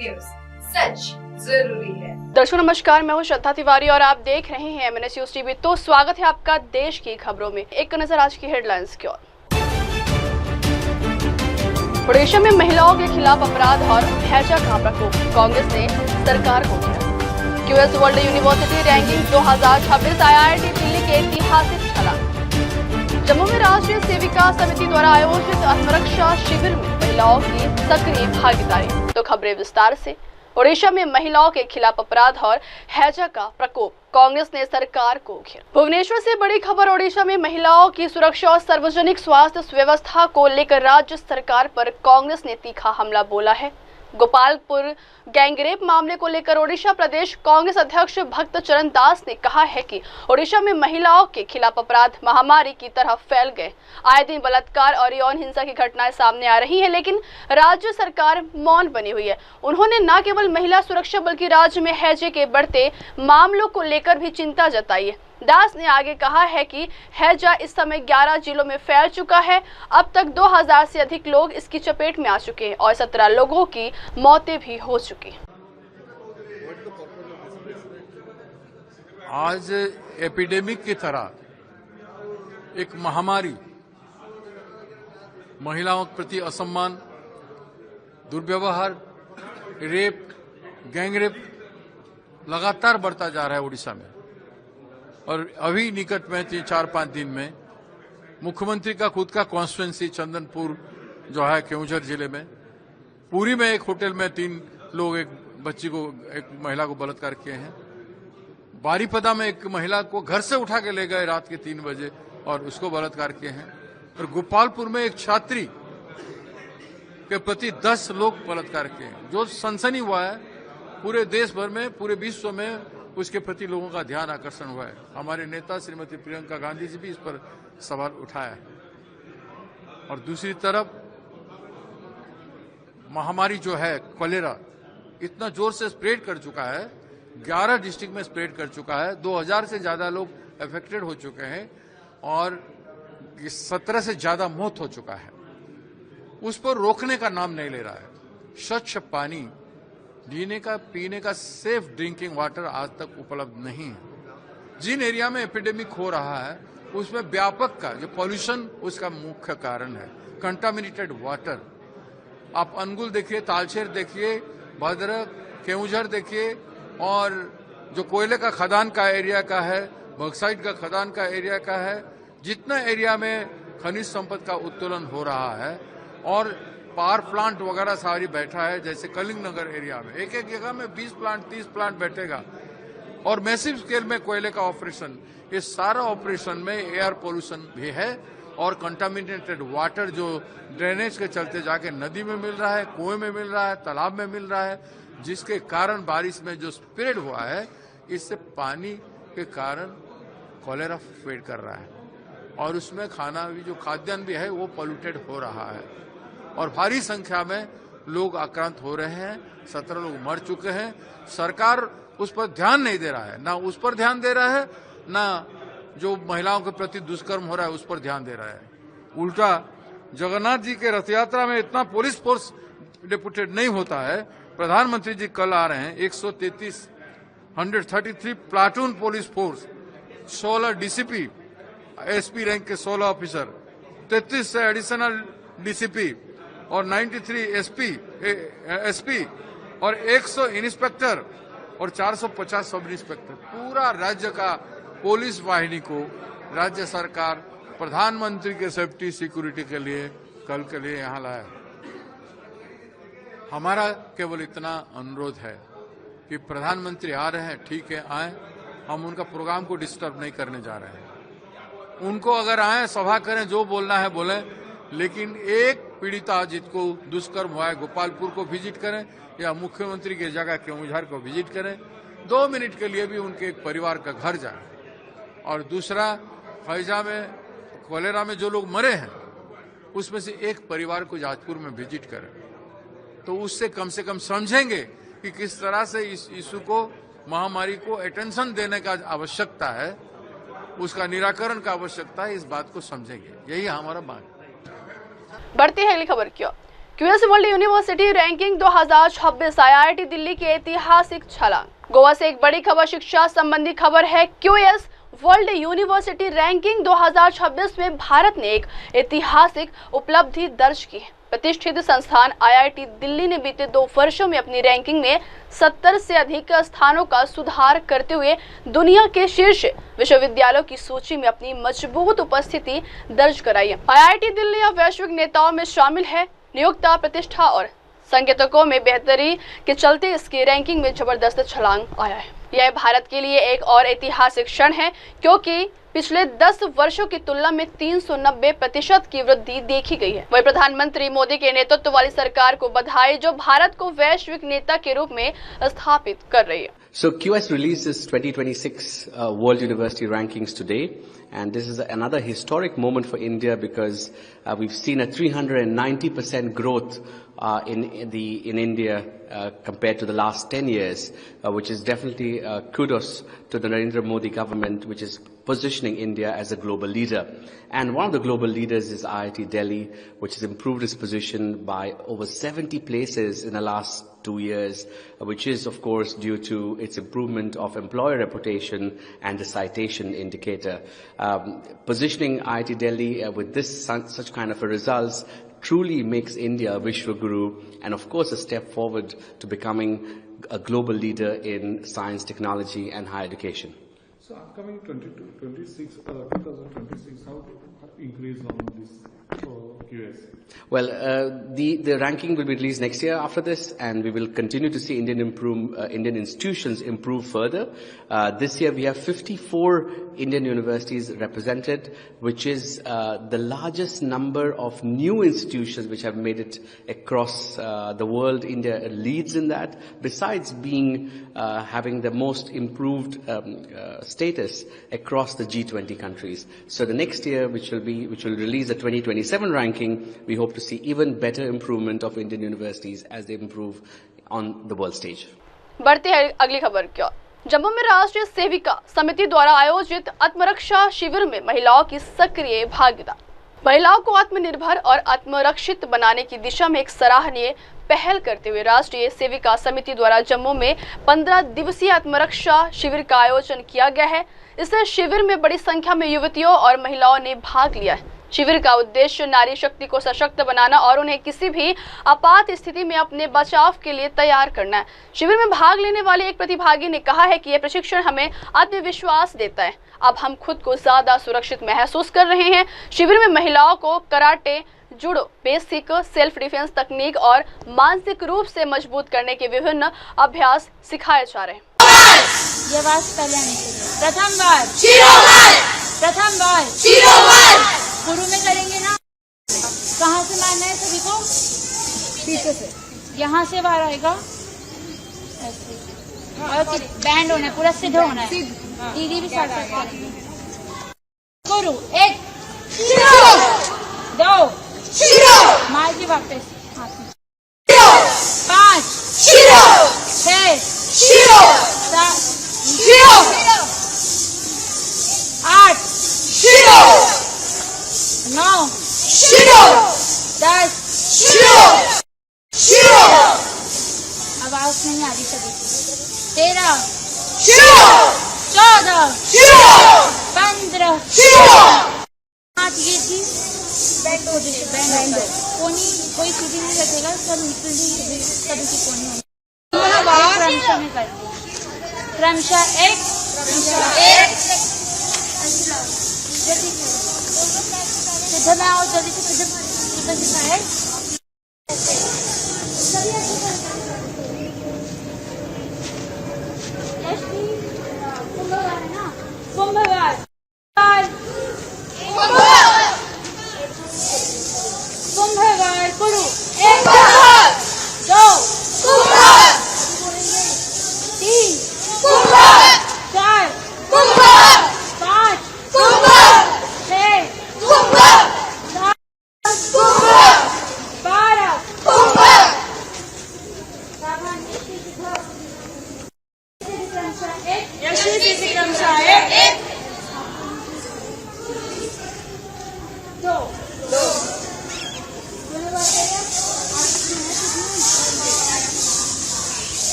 News, सच जरूरी है। दर्शकों नमस्कार, मैं हूं श्रद्धा तिवारी और आप देख रहे हैं MNS न्यूज टीवी। तो स्वागत है आपका देश की खबरों में। एक नजर आज की हेडलाइंस की ओर। ओडिशा में महिलाओं के खिलाफ अपराध और हैजा का प्रकोप, कांग्रेस ने सरकार को घेरा। QS world university ranking 2026 IIT Delhi के ऐतिहासिक छलांग। जम्मू में राष्ट्रीय सेविका समिति द्वारा आयोजित आत्मरक्षा शिविर में महिलाओं की सक्रिय भागीदारी। तो खबरें विस्तार से। ओडिशा में महिलाओं के खिलाफ अपराध और हैजा का प्रकोप, कांग्रेस ने सरकार को घेरा। भुवनेश्वर से बड़ी खबर। ओडिशा में महिलाओं की सुरक्षा और सार्वजनिक स्वास्थ्य व्यवस्था को लेकर राज्य सरकार पर कांग्रेस ने तीखा हमला बोला है। गोपालपुर गैंगरेप मामले को लेकर ओडिशा प्रदेश कांग्रेस अध्यक्ष भक्त चरण दास ने कहा है कि ओडिशा में महिलाओं के खिलाफ अपराध महामारी की तरह फैल गए। आए दिन बलात्कार और यौन हिंसा की घटनाएं सामने आ रही हैं, लेकिन राज्य सरकार मौन बनी हुई है। उन्होंने न केवल महिला सुरक्षा बल्कि राज्य में हैजे के बढ़ते मामलों को लेकर भी चिंता जताई है। दास ने आगे कहा है कि हैजा इस समय 11 जिलों में फैल चुका है। अब तक 2000 से अधिक लोग इसकी चपेट में आ चुके हैं और 17 लोगों की मौतें भी हो चुकी हैं। आज एपिडेमिक की तरह एक महामारी महिलाओं के प्रति असम्मान, दुर्व्यवहार, रेप, गैंगरेप लगातार बढ़ता जा रहा है उड़ीसा में। और अभी निकट में 4-5 दिन में मुख्यमंत्री का खुद का कॉन्स्टिट्यूएंसी चंदनपुर जो है केवंझर जिले में, पुरी में एक होटल में 3 लोग एक महिला को बलात्कार किए हैं। बारीपदा में एक महिला को घर से उठा के ले गए रात के 3 बजे और उसको बलात्कार किए हैं। और गोपालपुर में एक छात्री के प्रति 10 लोग बलात्कार किए हैं। जो सनसनी हुआ है पूरे देश भर में, पूरे विश्व में, उसके प्रति लोगों का ध्यान आकर्षण हुआ है। हमारे नेता श्रीमती प्रियंका गांधी जी भी इस पर सवाल उठाया है। और दूसरी तरफ महामारी जो है कॉलेरा इतना जोर से स्प्रेड कर चुका है, 11 डिस्ट्रिक्ट में स्प्रेड कर चुका है। 2000 से ज्यादा लोग अफेक्टेड हो चुके हैं और 17 से ज्यादा मौत हो चुका है। उस पर रोकने का नाम नहीं ले रहा है। स्वच्छ पानी पीने का सेफ ड्रिंकिंग वाटर आज तक उपलब्ध नहीं है। जिन एरिया में एपिडेमिक हो रहा है उसमें व्यापक का जो पॉल्यूशन उसका मुख्य कारण है। कंटामिनेटेड वाटर, आप अनुगुल देखिए, तालचेर देखिए, भद्रक, केवंझर देखिए, और जो कोयले का खदान का एरिया का है, बॉक्साइट का खदान का एरिया का है, जितना एरिया में खनिज संपत्ति का उत्तोलन हो रहा है और पावर प्लांट वगैरह सारी बैठा है। जैसे कलिंग नगर एरिया में एक जगह में 20 प्लांट 30 प्लांट बैठेगा और मैसिव स्केल में कोयले का ऑपरेशन, ये सारा ऑपरेशन में एयर पोल्यूशन भी है और कंटामिनेटेड वाटर जो ड्रेनेज के चलते जाके नदी में मिल रहा है, कुएं में मिल रहा है, तालाब में मिल रहा है, जिसके कारण बारिश में जो स्प्रेड हुआ है इससे पानी के कारण कॉलेरा स्प्रेड कर रहा है और उसमें खाना भी जो खाद्यान्न भी है वो पॉल्यूटेड हो रहा है और भारी संख्या में लोग आक्रांत हो रहे हैं। 17 लोग मर चुके हैं। सरकार उस पर ध्यान नहीं दे रहा है, ना उस पर ध्यान दे रहा है, ना जो महिलाओं के प्रति दुष्कर्म हो रहा है उस पर ध्यान दे रहा है। उल्टा जगन्नाथ जी के रथ यात्रा में इतना पुलिस फोर्स डिप्यूटेड नहीं होता है। प्रधानमंत्री जी कल आ रहे हैं, 133 platoon police force, 16 DCP, SP rank के 16 ऑफिसर, 33 से एडिशनल DCP और 93 SP और 100 इंस्पेक्टर और 450 सब इंस्पेक्टर, पूरा राज्य का पुलिस वाहिनी को राज्य सरकार प्रधानमंत्री के सेफ्टी सिक्योरिटी के लिए कल के लिए यहां लाया। हमारा केवल इतना अनुरोध है कि प्रधानमंत्री आ रहे हैं, ठीक है आए, हम उनका प्रोग्राम को डिस्टर्ब नहीं करने जा रहे हैं। उनको अगर आए सभा करें, जो बोलना है बोलें, लेकिन एक पीड़िता जिसको दुष्कर्म हुआ है गोपालपुर को विजिट करें या मुख्यमंत्री की जगह केवंझर को विजिट करें, 2 मिनट के लिए भी उनके एक परिवार का घर जाए। और दूसरा, हैजा में कॉलेरा में जो लोग मरे हैं उसमें से एक परिवार को जाजपुर में विजिट करें, तो उससे कम से कम समझेंगे कि किस तरह से इस इशू को, महामारी को अटेंशन देने का आवश्यकता है, उसका निराकरण का आवश्यकता है, इस बात को समझेंगे। यही हमारा बात। बढ़ती है अगली खबर की ओर। QS world university ranking 2026 IIT Delhi की ऐतिहासिक छलांग। गोवा से एक बड़ी खबर शिक्षा संबंधी खबर है। क्यूएस वर्ल्ड यूनिवर्सिटी रैंकिंग 2026 में भारत ने एक ऐतिहासिक उपलब्धि दर्ज की है। प्रतिष्ठित संस्थान आईआईटी दिल्ली ने बीते 2 वर्षों में अपनी रैंकिंग में 70 से अधिक स्थानों का सुधार करते हुए दुनिया के शीर्ष विश्वविद्यालयों की सूची में अपनी मजबूत उपस्थिति दर्ज कराई है। आईआईटी दिल्ली अब वैश्विक नेताओं में शामिल है। नियोक्ता प्रतिष्ठा और संकेतकों में बेहतरी के चलते इसकी रैंकिंग में जबरदस्त छलांग आया है। यह भारत के लिए एक और ऐतिहासिक क्षण है, क्योंकि पिछले 10 वर्षों की तुलना में 390% की वृद्धि देखी गई है। वही प्रधानमंत्री मोदी के नेतृत्व वाली सरकार को बधाई, जो भारत को वैश्विक नेता के रूप में स्थापित कर रही है। So QS released its 2026 World University rankings today, and this is another historic moment for India because we've seen a 390% growth in India compared to the last 10 years, which is definitely kudos to the Narendra Modi government, which is positioning India as a global leader. And one of the global leaders is IIT Delhi, which has improved its position by over 70 places in the last 2 years, which is of course due to its improvement of employer reputation and the citation indicator. Positioning IIT Delhi with this such kind of a results truly makes India a Vishwa Guru, and of course a step forward to becoming a global leader in science, technology and higher education. So upcoming 2026, how increase on this QS? Well, the ranking will be released next year after this, and we will continue to see Indian institutions improve further. This year we have 54 Indian universities represented, which is the largest number of new institutions which have made it across the world. India leads in that, besides being having the most improved status across the G20 countries. So the next year, which will release the 2027 ranking, we hope to see even better improvement of Indian universities as they improve on the world stage. बढ़ते हैं अगली खबर की ओर। जम्मू में राष्ट्रीय सेविका समिति द्वारा आयोजित आत्मरक्षा शिविर में महिलाओं की सक्रिय भागीदारी। महिलाओं को आत्मनिर्भर और आत्मरक्षित बनाने की दिशा में एक सराहनीय पहल करते हुए राष्ट्रीय सेविका समिति द्वारा जम्मू में 15 दिवसीय आत्मरक्षा शिविर का आयोजन किया गया है। इस शिविर में बड़ी संख्या में युवतियों और महिलाओं ने भाग लिया है। शिविर का उद्देश्य नारी शक्ति को सशक्त बनाना और उन्हें किसी भी आपात स्थिति में अपने बचाव के लिए तैयार करना है। शिविर में भाग लेने वाले एक प्रतिभागी ने कहा है कि यह प्रशिक्षण हमें आत्मविश्वास देता है। अब हम खुद को ज्यादा सुरक्षित महसूस कर रहे हैं। शिविर में महिलाओं को कराटे, जुडो, बेसिक सेल्फ डिफेंस तकनीक और मानसिक रूप से मजबूत करने के विभिन्न अभ्यास सिखाए जा रहे हैं। ये बात पहले आने चाहिए। प्रथम बार शुरू में करेंगे ना। कहाँ से मारना है सभी को? पीछे से। यहाँ से बाहर आएगा ऐसे, और बैंड होना है, पूरा सीधे होना है। दीदी भी साथ साथ करेंगे। करो 1 2 मार के वापस हाथ में 5 6 7 8 9 10 आवाज नहीं आ रही सभी की। 13 14 15 हाथ ये थी बैंड कोनी, कोई सीधी नहीं रखेगा, सब निकल सभी की कोनी होगी। क्रमशः में करते हैं। क्रमशः 1 इधर में आओ जल्दी से। किधर है? कुंभवार है ना? कुंभवार करो 1 2 3 4 5 6 7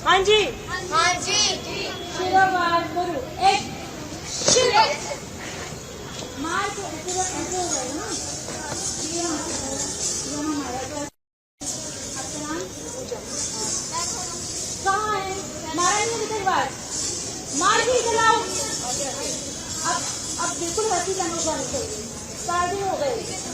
हाँ जी हाँ जी शिरोवार करो एक शिरो मार को ऐसे ऐसे हो गए ना ये हमारा कहाँ है मारा नहीं इधर बार मार भी चलाओ अब बिल्कुल हंसी जाने चाहिए शादी हो गई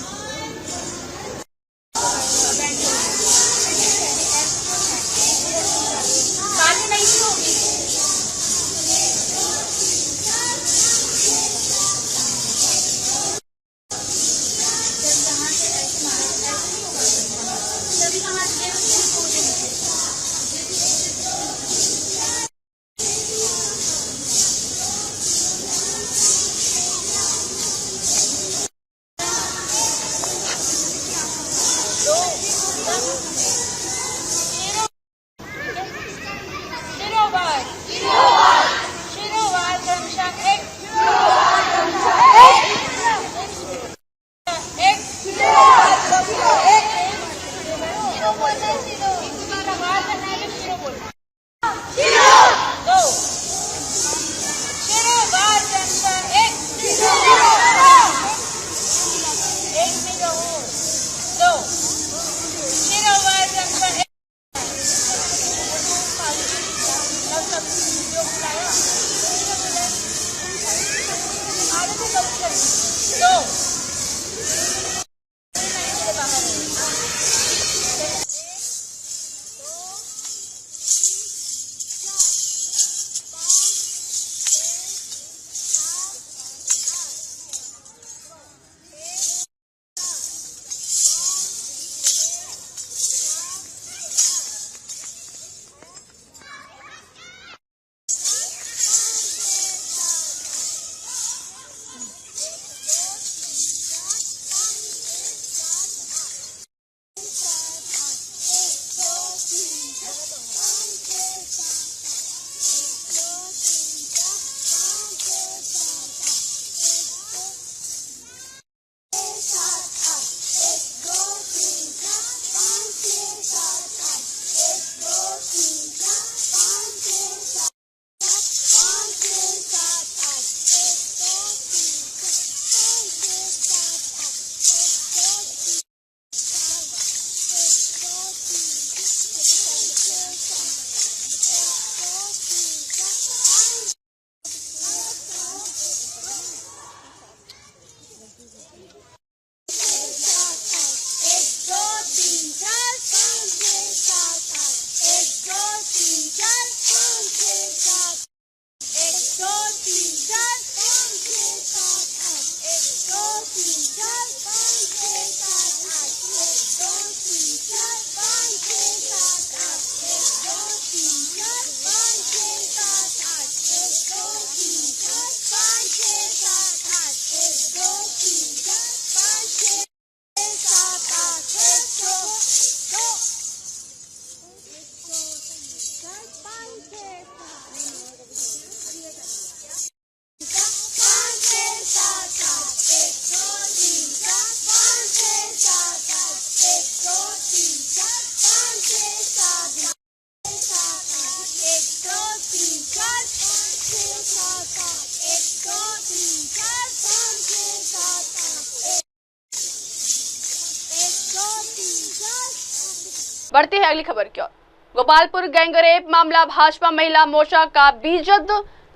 बढ़ते हैं अगली खबर की ओर। गोपालपुर गैंगरेप मामला, भाजपा महिला मोर्चा का बीजेद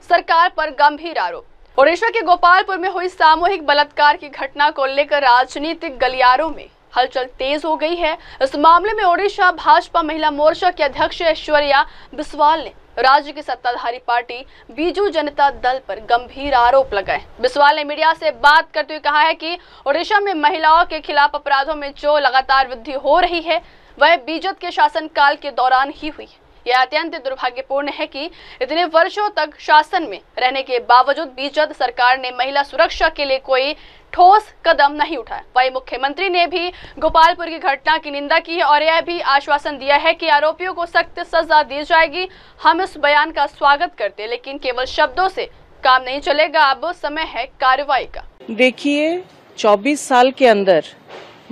सरकार पर गंभीर आरोप। ओडिशा के गोपालपुर में हुई सामूहिक बलात्कार की घटना को लेकर राजनीतिक गलियारों में हलचल तेज हो गई है। इस मामले में ओडिशा भाजपा महिला मोर्चा के अध्यक्ष ऐश्वर्या बिस्वाल ने राज्य की सत्ताधारी पार्टी बीजू जनता दल पर गंभीर आरोप लगाए। बिस्वाल ने मीडिया से बात करते हुए कहा है कि ओडिशा में महिलाओं के खिलाफ अपराधों में जो लगातार वृद्धि हो रही है वह बीजेद के शासनकाल के दौरान ही हुई। यह अत्यंत दुर्भाग्यपूर्ण है कि इतने वर्षों तक शासन में रहने के बावजूद बीजेपी सरकार ने महिला सुरक्षा के लिए कोई ठोस कदम नहीं उठाया। वहीं मुख्यमंत्री ने भी गोपालपुर की घटना की निंदा की है और यह भी आश्वासन दिया है कि आरोपियों को सख्त सजा दी जाएगी। हम इस बयान का स्वागत करते हैं, लेकिन केवल शब्दों से काम नहीं चलेगा, अब समय है कार्रवाई का। देखिए, 24 साल के अंदर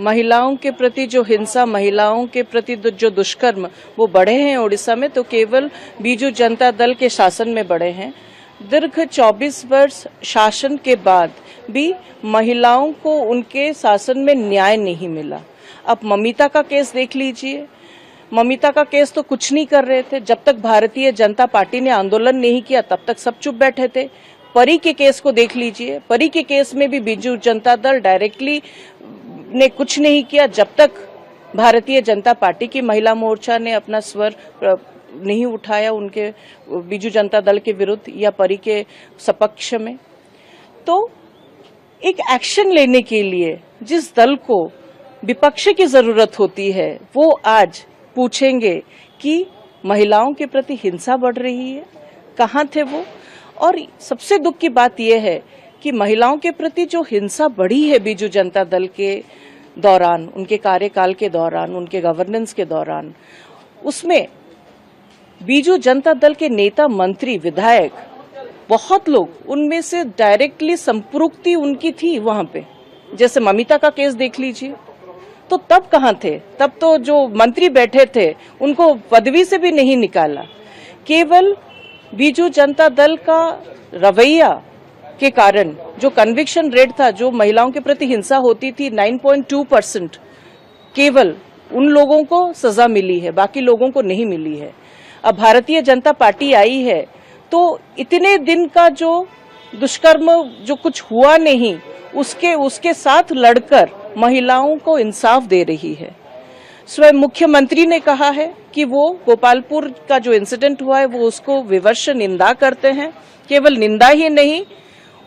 महिलाओं के प्रति जो हिंसा, महिलाओं के प्रति जो दुष्कर्म वो बढ़े हैं ओडिशा में, तो केवल बीजू जनता दल के शासन में बढ़े हैं। दीर्घ 24 वर्ष शासन के बाद भी महिलाओं को उनके शासन में न्याय नहीं मिला। अब ममिता का केस देख लीजिए, ममिता का केस तो कुछ नहीं कर रहे थे। जब तक भारतीय जनता पार्टी ने आंदोलन नहीं किया तब तक सब चुप बैठे थे। परी के केस को देख लीजिए, परी के केस में भी बीजू जनता दल डायरेक्टली ने कुछ नहीं किया जब तक भारतीय जनता पार्टी की महिला मोर्चा ने अपना स्वर नहीं उठाया उनके बीजू जनता दल के विरुद्ध या परी के सपक्ष में। तो एक एक्शन लेने के लिए जिस दल को विपक्ष की जरूरत होती है वो आज पूछेंगे कि महिलाओं के प्रति हिंसा बढ़ रही है, कहाँ थे वो। और सबसे दुख की बात यह है कि महिलाओं के प्रति जो हिंसा बढ़ी है बीजू जनता दल के दौरान, उनके कार्यकाल के दौरान, उनके गवर्नेंस के दौरान, उसमें बीजू जनता दल के नेता, मंत्री, विधायक, बहुत लोग उनमें से डायरेक्टली संपृक्ति उनकी थी वहां पे। जैसे ममिता का केस देख लीजिए, तो तब कहाँ थे? तब तो जो मंत्री बैठे थे उनको पदवी से भी नहीं निकाला। केवल बीजू जनता दल का रवैया के कारण जो कन्विक्शन रेट था, जो महिलाओं के प्रति हिंसा होती थी 9.2%, केवल उन लोगों को सजा मिली है, बाकी लोगों को नहीं मिली है। अब भारतीय जनता पार्टी आई है तो इतने दिन का जो दुष्कर्म जो कुछ हुआ नहीं, उसके साथ लड़कर महिलाओं को इंसाफ दे रही है। स्वयं मुख्यमंत्री ने कहा है कि वो गोपालपुर का जो इंसिडेंट हुआ है वो उसको विवश निंदा करते हैं। केवल निंदा ही नहीं,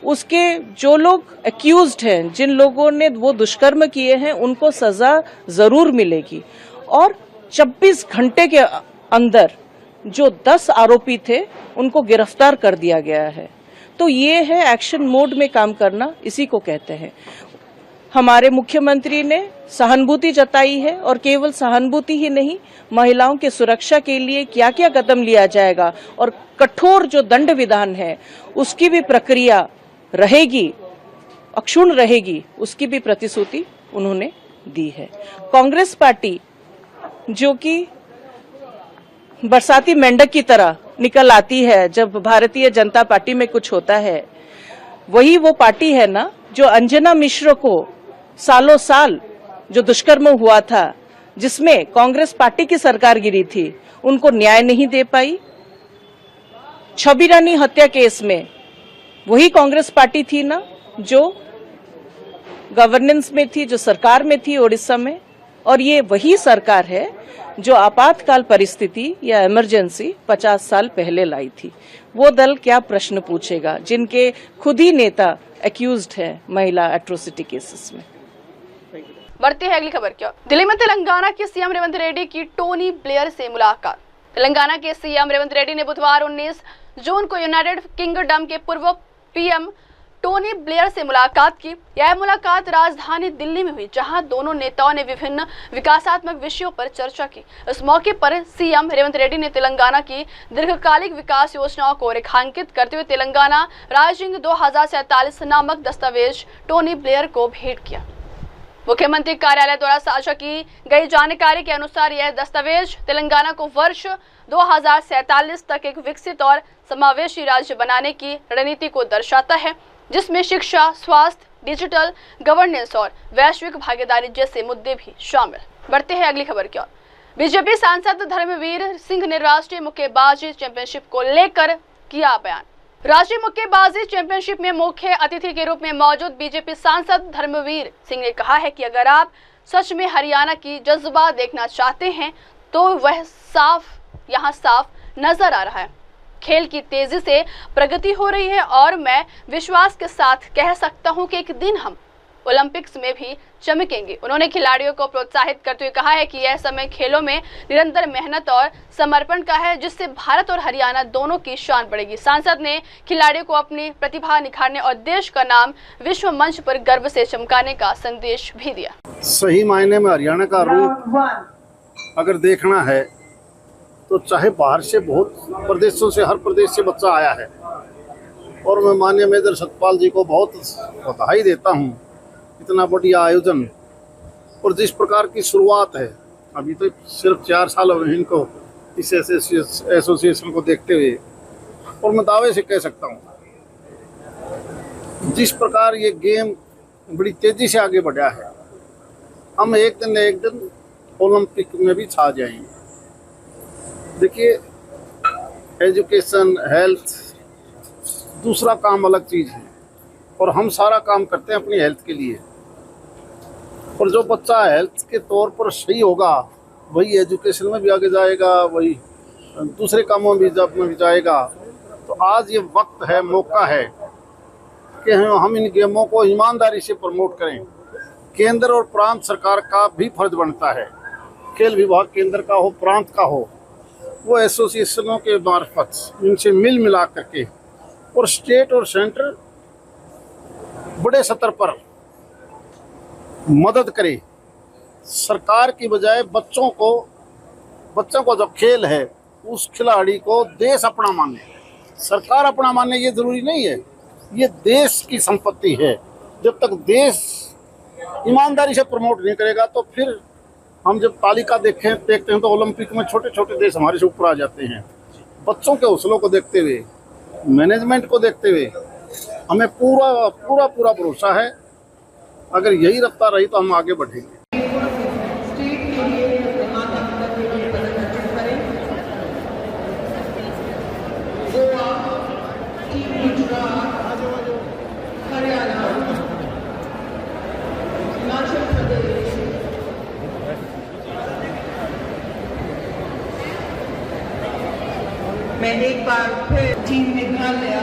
उसके जो लोग एक्यूज्ड हैं, जिन लोगों ने वो दुष्कर्म किए हैं, उनको सजा जरूर मिलेगी। और 24 घंटे के अंदर जो 10 आरोपी थे उनको गिरफ्तार कर दिया गया है। तो ये है एक्शन मोड में काम करना, इसी को कहते हैं। हमारे मुख्यमंत्री ने सहानुभूति जताई है और केवल सहानुभूति ही नहीं, महिलाओं की सुरक्षा के लिए क्या क्या कदम लिया जाएगा और कठोर जो दंड विधान है उसकी भी प्रक्रिया रहेगी, अक्षुण्ण रहेगी, उसकी भी प्रतिश्रुति उन्होंने दी है। कांग्रेस पार्टी जो कि बरसाती मेंढक की तरह निकल आती है जब भारतीय जनता पार्टी में कुछ होता है, वही वो पार्टी है ना जो अंजना मिश्र को सालों साल जो दुष्कर्म हुआ था, जिसमें कांग्रेस पार्टी की सरकार गिरी थी, उनको न्याय नहीं दे पाई। छवि रानी हत्या केस में वही कांग्रेस पार्टी थी ना जो गवर्नेंस में थी, जो सरकार में थी ओडिशा में। और ये वही सरकार है जो आपातकाल परिस्थिति या इमरजेंसी 50 साल पहले लाई थी। वो दल क्या प्रश्न पूछेगा जिनके खुद ही नेता एक्यूज्ड है महिला एट्रोसिटी केसेस में। बढ़ती है अगली खबर क्या। दिल्ली में तेलंगाना के सीएम रेवंत रेड्डी की टोनी ब्लेयर से मुलाकात। तेलंगाना के सीएम रेवंत रेड्डी ने बुधवार 19 जून को यूनाइटेड किंगडम के पूर्व पीएम टोनी ब्लेयर से मुलाकात की। यह मुलाकात राजधानी दिल्ली में हुई, जहां दोनों नेताओं ने विभिन्न विकासात्मक विषयों पर चर्चा की। इस मौके पर सीएम रेवंत रेड्डी ने तेलंगाना की दीर्घकालिक विकास योजनाओं को रेखांकित करते हुए तेलंगाना राइजिंग 2047 नामक दस्तावेज टोनी ब्लेयर को भेंट किया। मुख्यमंत्री कार्यालय द्वारा साझा की गई जानकारी के अनुसार यह दस्तावेज तेलंगाना को वर्ष 2047 तक एक विकसित और समावेशी राज्य बनाने की रणनीति को दर्शाता है, जिसमें शिक्षा, स्वास्थ्य, डिजिटल गवर्नेंस और वैश्विक भागीदारी जैसे मुद्दे भी शामिल। बढ़ते हैं अगली खबर की ओर। बीजेपी सांसद धर्मवीर सिंह ने राष्ट्रीय मुक्केबाजी चैंपियनशिप को लेकर किया बयान। राष्ट्रीय मुक्केबाजी चैंपियनशिप में मुख्य अतिथि के रूप में मौजूद बीजेपी सांसद धर्मवीर सिंह ने कहा है कि अगर आप सच में हरियाणा की जज्बा देखना चाहते हैं तो वह यहाँ साफ नजर आ रहा है। खेल की तेजी से प्रगति हो रही है और मैं विश्वास के साथ कह सकता हूं कि एक दिन हम ओलंपिक्स में भी चमकेंगे। उन्होंने खिलाड़ियों को प्रोत्साहित करते हुए कहा है कि यह समय खेलों में निरंतर मेहनत और समर्पण का है, जिससे भारत और हरियाणा दोनों की शान बढ़ेगी। सांसद ने खिलाड़ियों को अपनी प्रतिभा निखारने और देश का नाम विश्व मंच पर गर्व से चमकाने का संदेश भी दिया। सही मायने में हरियाणा का रूप अगर देखना है तो चाहे बाहर से बहुत प्रदेशों से, हर प्रदेश से बच्चा आया है और मैं माननीय मेजर सतपाल जी को बहुत बधाई देता हूँ। इतना बढ़िया आयोजन और जिस प्रकार की शुरुआत है, अभी तो सिर्फ 4 साल हुए इनको इस एसोसिएशन को देखते हुए, और मैं दावे से कह सकता हूँ जिस प्रकार ये गेम बड़ी तेजी से आगे बढ़ा है, हम एक दिन न एक दिन ओलंपिक में भी छा जाएंगे। देखिए, एजुकेशन, हेल्थ दूसरा काम अलग चीज़ है और हम सारा काम करते हैं अपनी हेल्थ के लिए। और जो बच्चा हेल्थ के तौर पर सही होगा वही एजुकेशन में भी आगे जाएगा, वही दूसरे कामों में भी जाएगा। तो आज ये वक्त है, मौका है कि हम इन गेमों को ईमानदारी से प्रमोट करें। केंद्र और प्रांत सरकार का भी फर्ज बनता है, खेल विभाग केंद्र का हो, प्रांत का हो, वो एसोसिएशनों के मार्फत इनसे मिल मिला करके और स्टेट और सेंटर बड़े स्तर पर मदद करे। सरकार की बजाय बच्चों को जो खेल है उस खिलाड़ी को देश अपना माने, सरकार अपना माने ये जरूरी नहीं है। ये देश की संपत्ति है। जब तक देश ईमानदारी से प्रमोट नहीं करेगा तो फिर हम जब तालिका देखते हैं तो ओलंपिक में छोटे छोटे देश हमारे से ऊपर आ जाते हैं। बच्चों के हौसलों को देखते हुए, मैनेजमेंट को देखते हुए हमें पूरा भरोसा है, अगर यही रफ्तार रही तो हम आगे बढ़ेंगे। मैं एक बार फिर टीम मेघालय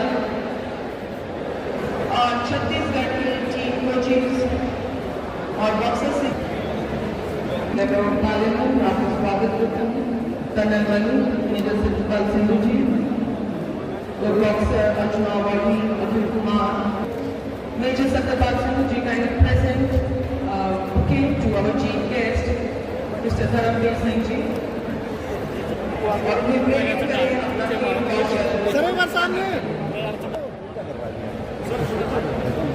और छत्तीसगढ़ की टीम कोचिंग और बक्सर से स्वागत करता हूँ। Colonel Manu, major Satpal Sindhu ji, boxer अचुनावाड़ी Atul Kumar, major Satpal Sindhu ji kind of present came to our chief guest Mr. Dharamveer Singh जी।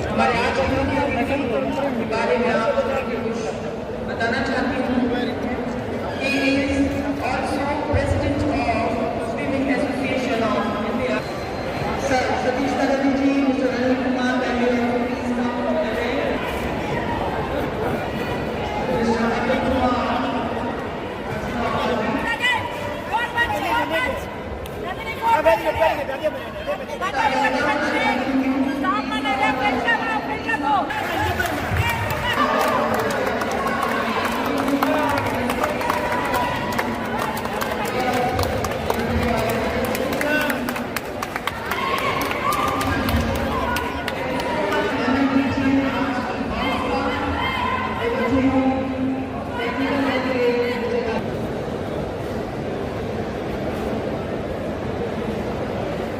हमारे आज के बारे में आपको कुछ बताना चाहती हूँ। He is also president of Swimming Association of India. Sir Satish Taradi ji, Mr. Anil Kumar, please come today. Mr. Atul Kumar,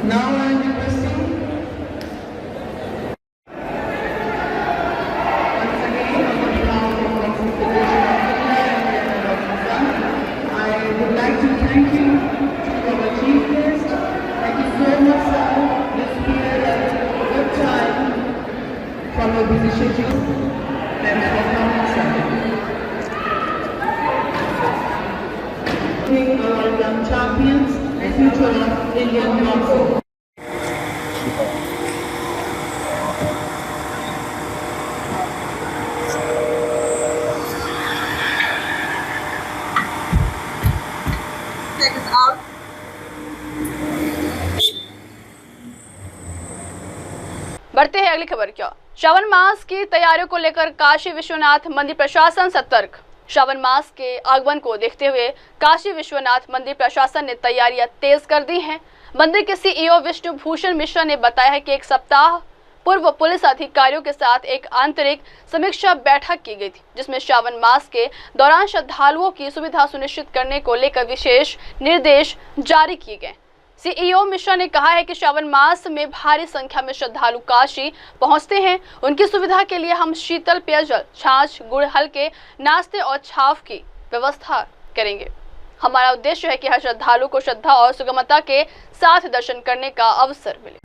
now I am requesting once again on behalf of the Federation of India and I would like to thank you to our chief guest. Thank you so much, sir. This period at a good time from your busy schedule. Thanks for coming, sir. Our young champions and future of Indian boxing. बढ़ते हैं अगली खबर की ओर। श्रावण मास की तैयारियों को लेकर काशी विश्वनाथ मंदिर प्रशासन सतर्क। श्रावण मास के आगमन को देखते हुए काशी विश्वनाथ मंदिर प्रशासन ने तैयारियां तेज कर दी हैं। मंदिर के सीईओ विष्णु भूषण मिश्रा ने बताया है कि एक सप्ताह पूर्व पुलिस अधिकारियों के साथ एक आंतरिक समीक्षा बैठक की गई थी, जिसमें श्रावण मास के दौरान श्रद्धालुओं की सुविधा सुनिश्चित करने को लेकर विशेष निर्देश जारी किए गए। सीईओ मिश्रा ने कहा है कि श्रावण मास में भारी संख्या में श्रद्धालु काशी पहुंचते हैं। उनकी सुविधा के लिए हम शीतल पेयजल, छाछ, गुड़, हल्के नाश्ते और छाछ की व्यवस्था करेंगे। हमारा उद्देश्य है कि हर श्रद्धालु को श्रद्धा और सुगमता के साथ दर्शन करने का अवसर मिले।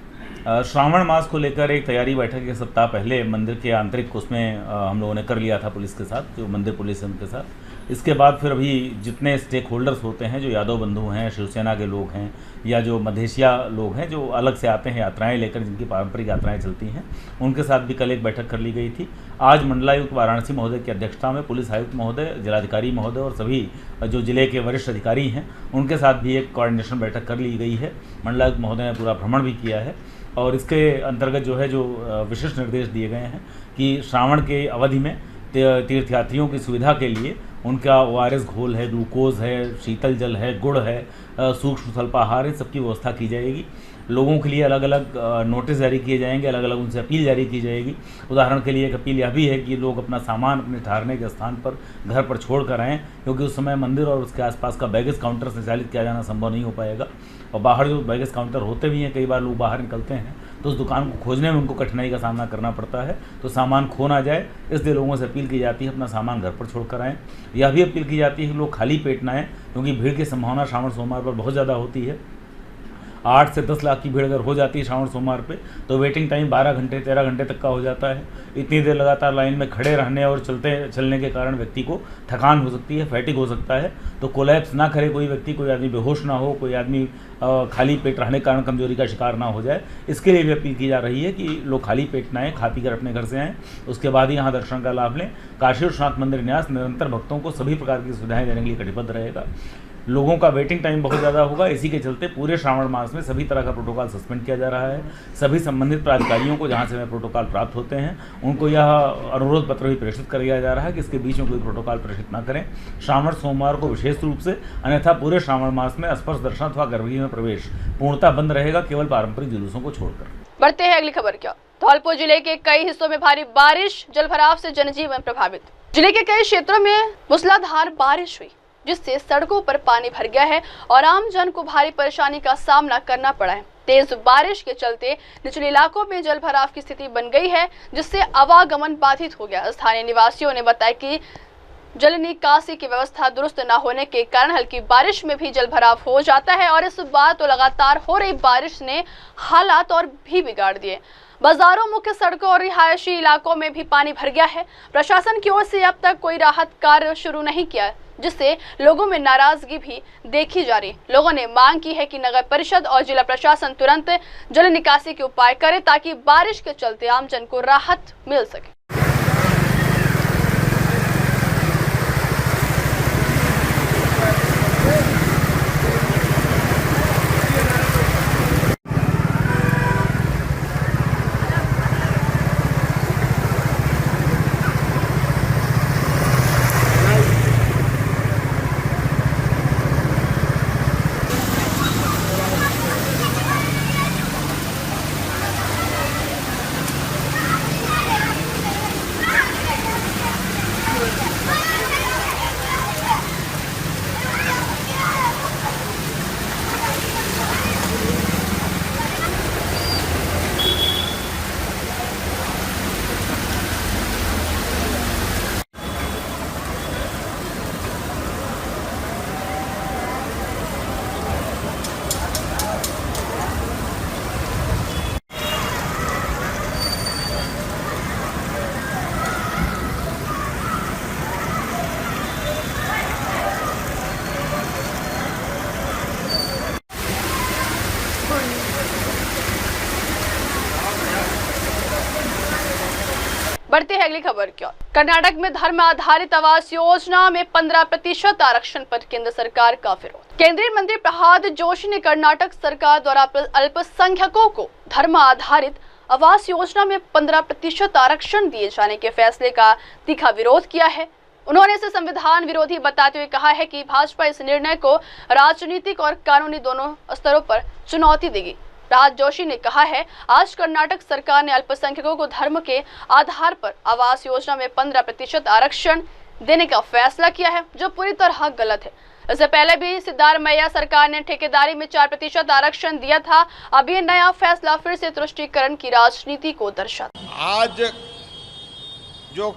श्रावण मास को लेकर एक तैयारी बैठक एक सप्ताह पहले मंदिर के आंतरिक उसमें हम लोगों ने कर लिया था पुलिस के साथ, जो मंदिर पुलिस है उनके साथ। इसके बाद फिर अभी जितने स्टेक होल्डर्स होते हैं, जो यादव बंधु हैं, शिवसेना के लोग हैं या जो मधेशिया लोग हैं जो अलग से आते हैं यात्राएं लेकर, जिनकी पारंपरिक यात्राएं चलती हैं, उनके साथ भी कल एक बैठक कर ली गई थी। आज मंडलायुक्त वाराणसी महोदय की अध्यक्षता में पुलिस आयुक्त महोदय, जिलाधिकारी महोदय और सभी जो जिले के वरिष्ठ अधिकारी हैं उनके साथ भी एक कोऑर्डिनेशन बैठक कर ली गई है। मंडलायुक्त महोदय ने पूरा भ्रमण भी किया है और इसके अंतर्गत जो है जो विशिष्ट निर्देश दिए गए हैं कि श्रावण के अवधि में तीर्थयात्रियों की सुविधा के लिए उनका ORS घोल है, ग्लूकोज है, शीतल जल है, गुड़ है, सूक्ष्म स्वल्पाहार, इन सबकी व्यवस्था की जाएगी। लोगों के लिए अलग अलग नोटिस जारी किए जाएंगे, अलग अलग उनसे अपील जारी की जाएगी। उदाहरण के लिए एक अपील यह भी है कि लोग अपना सामान अपने ठहरने के स्थान पर घर पर छोड़ कर आएँ, क्योंकि उस समय मंदिर और उसके आसपास का बैगेज काउंटर संचालित किया जाना संभव नहीं हो पाएगा। और बाहर जो बैगेज काउंटर होते भी हैं, कई बार लोग बाहर निकलते हैं तो उस दुकान को खोजने में उनको कठिनाई का सामना करना पड़ता है, तो सामान खो ना जाए, इसलिए लोगों से अपील की जाती है अपना सामान घर पर छोड़ कर आएँ। यह भी अपील की जाती है कि लोग खाली पेट ना आएँ, क्योंकि भीड़ की संभावना श्रावण सोमवार पर बहुत ज़्यादा होती है। 8 से 10 लाख की भीड़ अगर हो जाती है श्रावण सोमवार पे, तो वेटिंग टाइम 12 घंटे 13 घंटे तक का हो जाता है। इतनी देर लगातार लाइन में खड़े रहने और चलने के कारण व्यक्ति को थकान हो सकती है, फैटिक हो सकता है। तो कोलैप्स ना करे कोई व्यक्ति, कोई आदमी बेहोश ना हो, कोई आदमी खाली पेट रहने के कारण कमजोरी का शिकार ना हो जाए, इसके लिए भी अपील की जा रही है कि लोग खाली पेट ना आएँ, खा पी कर अपने घर से आएँ, उसके बाद ही यहाँ दर्शन का लाभ लें। काशी विश्वनाथ मंदिर न्यास निरंतर भक्तों को सभी प्रकार की सुविधाएं देने के लिए कटिबद्ध रहेगा। लोगों का वेटिंग टाइम बहुत ज़्यादा होगा, इसी के चलते पूरे श्रावण मास में सभी तरह का प्रोटोकॉल सस्पेंड किया जा रहा है। सभी संबंधित प्राधिकारियों को जहां से वे प्रोटोकॉल प्राप्त होते हैं उनको यह अनुरोध पत्र भी प्रेषित कर दिया जा रहा है कि इसके बीच में कोई प्रोटोकॉल प्रेषित ना करें। श्रावण सोमवार को विशेष रूप से, अन्यथा पूरे श्रावण मास में स्पर्श दर्शन अथवा गर्भगृह में प्रवेश पूर्णतः बंद रहेगा, केवल पारंपरिक जुलूसों को छोड़कर। बढ़ते हैं अगली खबर की ओर। धौलपुर जिले के कई हिस्सों में भारी बारिश, जलभराव से जनजीवन प्रभावित। जिले के कई क्षेत्रों में मूसलाधार बारिश हुई, जिससे सड़कों पर पानी भर गया है और आम जन को भारी परेशानी का सामना करना पड़ा है। तेज बारिश के चलते निचले इलाकों में जलभराव की स्थिति बन गई है, जिससे आवागमन बाधित हो गया। स्थानीय निवासियों ने बताया कि जल निकासी की व्यवस्था दुरुस्त न होने के कारण हल्की बारिश में भी जलभराव हो जाता है और इस बार तो लगातार हो रही बारिश ने हालात और भी बिगाड़ दिए। बाजारों, मुख्य सड़कों और रिहायशी इलाकों में भी पानी भर गया है। प्रशासन की ओर से अब तक कोई राहत कार्य शुरू नहीं किया, जिससे लोगों में नाराजगी भी देखी जा रही। लोगों ने मांग की है कि नगर परिषद और जिला प्रशासन तुरंत जल निकासी के उपाय करे, ताकि बारिश के चलते आमजन को राहत मिल सके। बढ़ते हैं अगली खबर की ओर। कर्नाटक में धर्म आधारित आवास योजना में 15% आरक्षण पर केंद्र सरकार का विरोध। केंद्रीय मंत्री प्रहलाद जोशी ने कर्नाटक सरकार द्वारा अल्पसंख्यकों को धर्म आधारित आवास योजना में 15% आरक्षण दिए जाने के फैसले का तीखा विरोध किया है। उन्होंने इसे संविधान विरोधी बताते हुए कहा है कि भाजपा इस निर्णय को राजनीतिक और कानूनी दोनों स्तरों पर चुनौती देगी। राहत जोशी ने कहा है, आज कर्नाटक सरकार ने अल्पसंख्यकों को धर्म के आधार पर आवास योजना में 15% आरक्षण देने का फैसला किया है, जो पूरी तरह गलत है। इससे पहले भी सिद्धारमैया सरकार ने ठेकेदारी में 4% आरक्षण दिया था। अब ये नया फैसला फिर से तुष्टीकरण की राजनीति को दर्शाता है। आज जो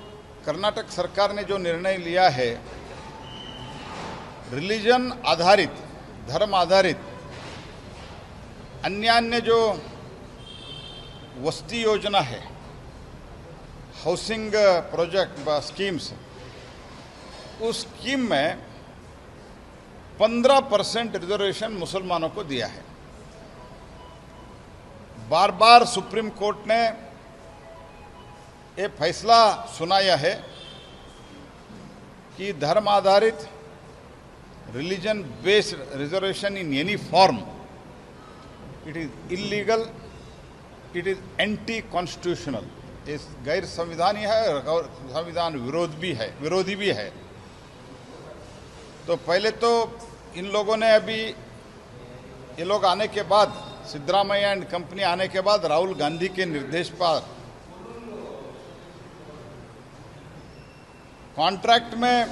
कर्नाटक सरकार ने जो निर्णय लिया है, रिलीजन आधारित, धर्म आधारित अन्य जो वस्ती योजना है, हाउसिंग प्रोजेक्ट स्कीम्स, उस स्कीम में 15% रिजर्वेशन मुसलमानों को दिया है। बार बार सुप्रीम कोर्ट ने ये फैसला सुनाया है कि धर्म आधारित religion based reservation in any form, it is illegal, it is anti constitutional, ये गैर संविधानीय है और संविधान विरोधी भी है। तो पहले तो इन लोगों ने अभी, ये लोग आने के बाद, सिद्धरामैया एंड कंपनी आने के बाद राहुल गांधी के निर्देश पर कॉन्ट्रैक्ट में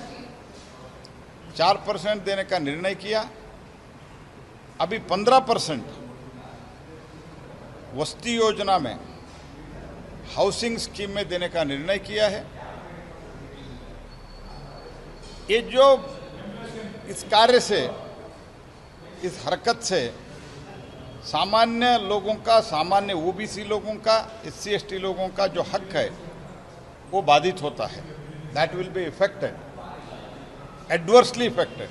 4% देने का निर्णय किया। अभी 15% वस्ती योजना में, हाउसिंग स्कीम में देने का निर्णय किया है। ये जो इस कार्य से, इस हरकत से सामान्य लोगों का, सामान्य ओबीसी लोगों का, SC ST लोगों का जो हक है वो बाधित होता है। That will be affected, adversely affected.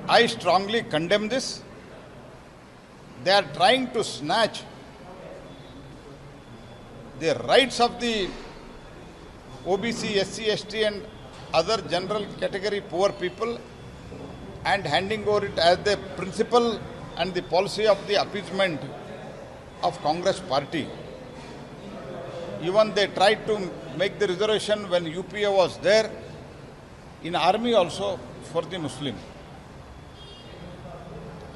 I strongly condemn this. They are trying to snatch the rights of the OBC, SC ST and other general category poor people and handing over it as the principle and the policy of the appeasement of Congress party. Even they tried to make the reservation when UPA was there, in army also for the Muslim.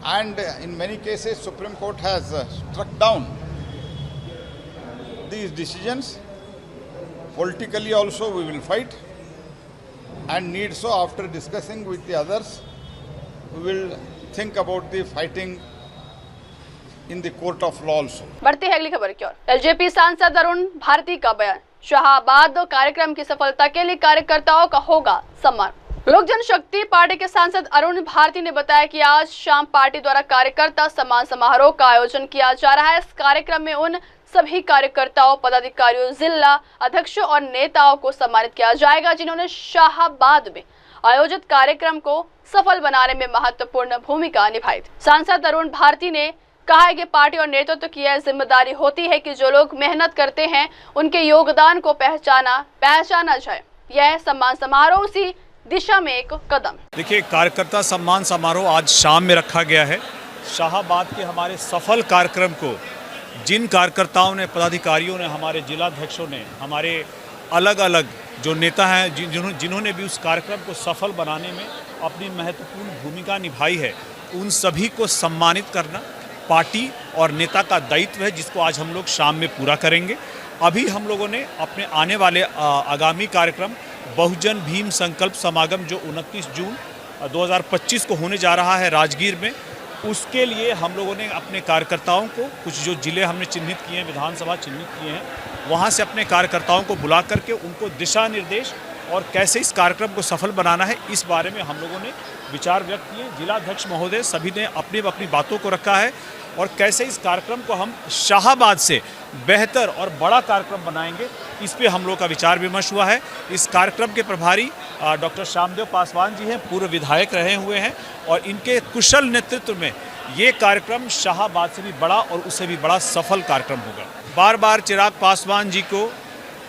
And in many cases Supreme Court has struck down these decisions. Politically also we will fight, and need so after discussing with the others we will think about the fighting in the court of law also. बढ़ते हैं अगली खबर की ओर। LJP सांसद अरुण भारती का बयान, शाहाबाद कार्यक्रम की सफलता के लिए कार्यकर्ताओं का होगा सम्मान। लोक जनशक्ति पार्टी के सांसद अरुण भारती ने बताया कि आज शाम पार्टी द्वारा कार्यकर्ता सम्मान समारोह का आयोजन किया जा रहा है। इस कार्यक्रम में उन सभी कार्यकर्ताओं, पदाधिकारियों, जिला अध्यक्षों और नेताओं को सम्मानित किया जाएगा जिन्होंने शाहाबाद में आयोजित कार्यक्रम को सफल बनाने में महत्वपूर्ण भूमिका निभाई थी। सांसद अरुण भारती ने कहा है कि पार्टी और नेतृत्व की यह जिम्मेदारी होती है कि जो लोग मेहनत करते हैं उनके योगदान को पहचाना जाए। यह सम्मान समारोह उसी दिशा में एक कदम। देखिए, कार्यकर्ता सम्मान समारोह आज शाम में रखा गया है। शाहाबाद के हमारे सफल कार्यक्रम को जिन कार्यकर्ताओं ने, पदाधिकारियों ने, हमारे जिलाध्यक्षों ने, हमारे अलग अलग जो नेता हैं जिन्होंने भी उस कार्यक्रम को सफल बनाने में अपनी महत्वपूर्ण भूमिका निभाई है, उन सभी को सम्मानित करना पार्टी और नेता का दायित्व है, जिसको आज हम लोग शाम में पूरा करेंगे। अभी हम लोगों ने अपने आने वाले आगामी कार्यक्रम बहुजन भीम संकल्प समागम जो 29 जून 2025 को होने जा रहा है राजगीर में, उसके लिए हम लोगों ने अपने कार्यकर्ताओं को, कुछ जो जिले हमने चिन्हित किए हैं, विधानसभा चिन्हित किए हैं, वहाँ से अपने कार्यकर्ताओं को बुला करके उनको दिशा निर्देश और कैसे इस कार्यक्रम को सफल बनाना है, इस बारे में हम लोगों ने विचार व्यक्त किए। जिलाध्यक्ष महोदय सभी ने अपनी अपनी बातों को रखा है और कैसे इस कार्यक्रम को हम शाहाबाद से बेहतर और बड़ा कार्यक्रम बनाएंगे, इस पे हम लोग का विचार विमर्श हुआ है। इस कार्यक्रम के प्रभारी डॉक्टर श्यामदेव पासवान जी हैं, पूर्व विधायक रहे हुए हैं, और इनके कुशल नेतृत्व में ये कार्यक्रम शाहाबाद से भी बड़ा और उससे भी बड़ा सफल कार्यक्रम होगा। बार बार चिराग पासवान जी को,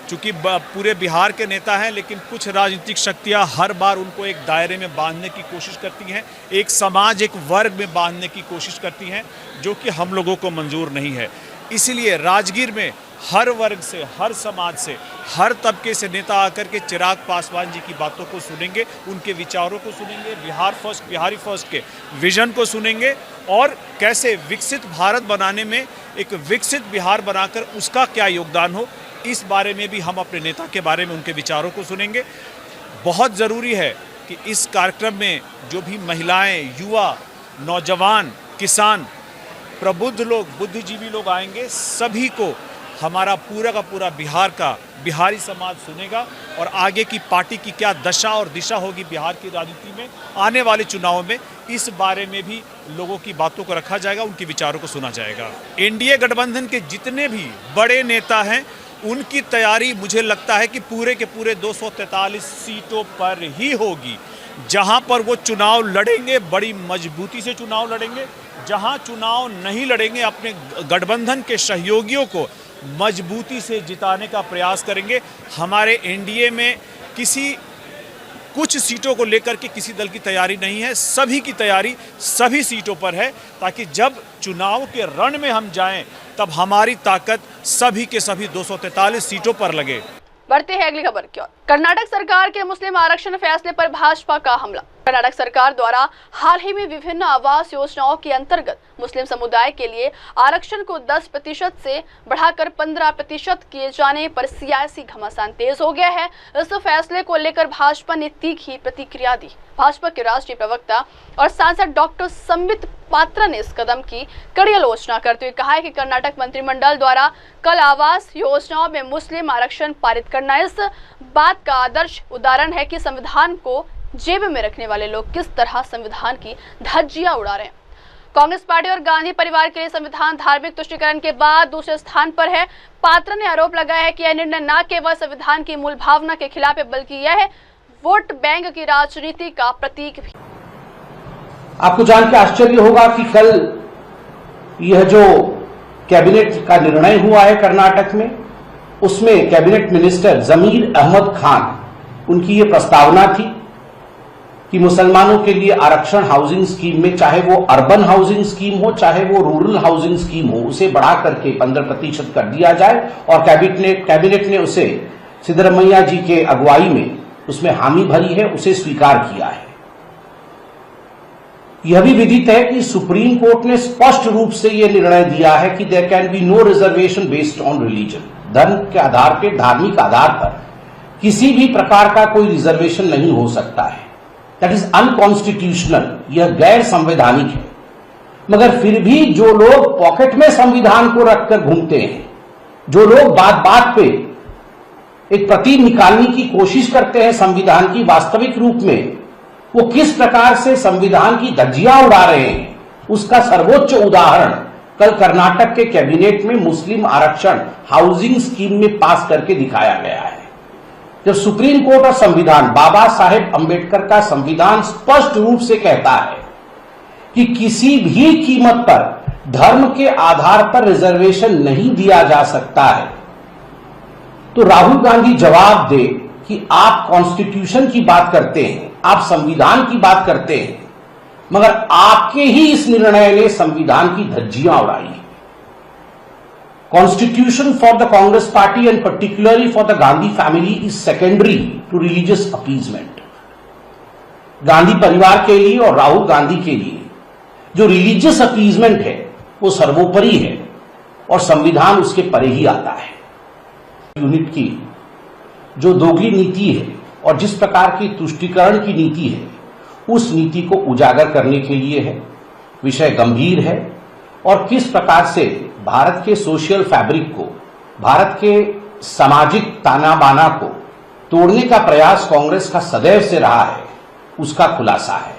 चूँकि पूरे बिहार के नेता हैं, लेकिन कुछ राजनीतिक शक्तियां हर बार उनको एक दायरे में बांधने की कोशिश करती हैं, एक समाज, एक वर्ग में बांधने की कोशिश करती हैं, जो कि हम लोगों को मंजूर नहीं है। इसीलिए राजगीर में हर वर्ग से, हर समाज से, हर तबके से नेता आकर के चिराग पासवान जी की बातों को सुनेंगे, उनके विचारों को सुनेंगे, बिहारी फर्स्ट के विजन को सुनेंगे और कैसे विकसित भारत बनाने में एक विकसित बिहार बनाकर उसका क्या योगदान हो, इस बारे में भी हम अपने नेता के बारे में उनके विचारों को सुनेंगे। बहुत ज़रूरी है कि इस कार्यक्रम में जो भी महिलाएं, युवा, नौजवान, किसान, प्रबुद्ध लोग, बुद्धिजीवी लोग आएंगे, सभी को हमारा पूरा का पूरा बिहार का बिहारी समाज सुनेगा और आगे की पार्टी की क्या दशा और दिशा होगी बिहार की राजनीति में आने वाले चुनाव में, इस बारे में भी लोगों की बातों को रखा जाएगा, उनके विचारों को सुना जाएगा। एनडीए गठबंधन के जितने भी बड़े नेता हैं उनकी तैयारी मुझे लगता है कि पूरे के पूरे 243 सीटों पर ही होगी। जहां पर वो चुनाव लड़ेंगे बड़ी मजबूती से चुनाव लड़ेंगे, जहां चुनाव नहीं लड़ेंगे अपने गठबंधन के सहयोगियों को मजबूती से जिताने का प्रयास करेंगे। हमारे एनडीए में कुछ सीटों को लेकर के किसी दल की तैयारी नहीं है, सभी की तैयारी सभी सीटों पर है, ताकि जब चुनाव के रण में हम जाएं तब हमारी ताकत सभी के सभी 243 सीटों पर लगे। बढ़ते हैं अगली खबर की ओर। कर्नाटक सरकार के मुस्लिम आरक्षण फैसले पर भाजपा का हमला। कर्नाटक सरकार द्वारा हाल ही में विभिन्न आवास योजनाओं के अंतर्गत मुस्लिम समुदाय के लिए आरक्षण को 10% से बढ़ाकर 15% किए जाने पर सियासी घमासान तेज हो गया है। इस फैसले को लेकर भाजपा ने तीखी प्रतिक्रिया दी। भाजपा के राष्ट्रीय प्रवक्ता और सांसद डॉक्टर संबित पात्रा ने इस कदम की कड़ी आलोचना करते हुए कहा है कि कर्नाटक मंत्रिमंडल द्वारा कल आवास योजनाओं में मुस्लिम आरक्षण पारित करना इस बात का आदर्श उदाहरण है कि संविधान को जेब में रखने वाले लोग किस तरह संविधान की धज्जियां उड़ा रहे हैं। कांग्रेस पार्टी और गांधी परिवार के लिए संविधान धार्मिक तुष्टीकरण के बाद दूसरे स्थान पर है। पात्रा ने आरोप लगाया है कि यह निर्णय न केवल संविधान की मूल भावना के खिलाफ है, बल्कि यह है वोट बैंक की राजनीति का प्रतीक भी। आपको जान के आश्चर्य होगा कि कल यह जो कैबिनेट का निर्णय हुआ है कर्नाटक में, उसमें कैबिनेट मिनिस्टर जमीर अहमद खान, उनकी ये प्रस्तावना थी कि मुसलमानों के लिए आरक्षण हाउसिंग स्कीम में, चाहे वो अर्बन हाउसिंग स्कीम हो चाहे वो रूरल हाउसिंग स्कीम हो, उसे बढ़ा करके 15% कर दिया जाए। और कैबिनेट ने उसे सिद्धरमैया जी के अगुवाई में उसमें हामी भरी है, उसे स्वीकार किया है। यह भी विदित है कि सुप्रीम कोर्ट ने स्पष्ट रूप से यह निर्णय दिया है कि there can be no reservation based on religion. धर्म के आधार पर, धार्मिक आधार पर किसी भी प्रकार का कोई रिजर्वेशन नहीं हो सकता है। दैट इज अनकॉन्स्टिट्यूशनल, यह गैर संवैधानिक है। मगर फिर भी जो लोग पॉकेट में संविधान को रखकर घूमते हैं, जो लोग बात बात पे एक प्रतीक निकालने की कोशिश करते हैं संविधान की, वास्तविक रूप में वो किस प्रकार से संविधान की धज्जियां उड़ा रहे हैं, उसका सर्वोच्च उदाहरण कल कर्नाटक के कैबिनेट में मुस्लिम आरक्षण हाउसिंग स्कीम में पास करके दिखाया गया है। जब सुप्रीम कोर्ट और संविधान, बाबा साहेब अंबेडकर का संविधान स्पष्ट रूप से कहता है कि किसी भी कीमत पर धर्म के आधार पर रिजर्वेशन नहीं दिया जा सकता है, तो राहुल गांधी जवाब दे कि आप कॉन्स्टिट्यूशन की बात करते हैं, आप संविधान की बात करते हैं, मगर आपके ही इस निर्णय ने संविधान की धज्जियां उड़ाई है। Constitution for the Congress party and particularly for the Gandhi family is secondary to religious appeasement. Gandhi परिवार के लिए और राहुल गांधी के लिए जो रिलीजियस अपीजमेंट है वो सर्वोपरि है और संविधान उसके परे ही आता है। यूनिट की जो दोगली नीति है और जिस प्रकार की तुष्टीकरण की नीति है, उस नीति को उजागर करने के लिए है। विषय गंभीर है और किस प्रकार से भारत के सोशल फैब्रिक को, भारत के सामाजिक ताना बाना को तोड़ने का प्रयास कांग्रेस का सदैव से रहा है, उसका खुलासा है।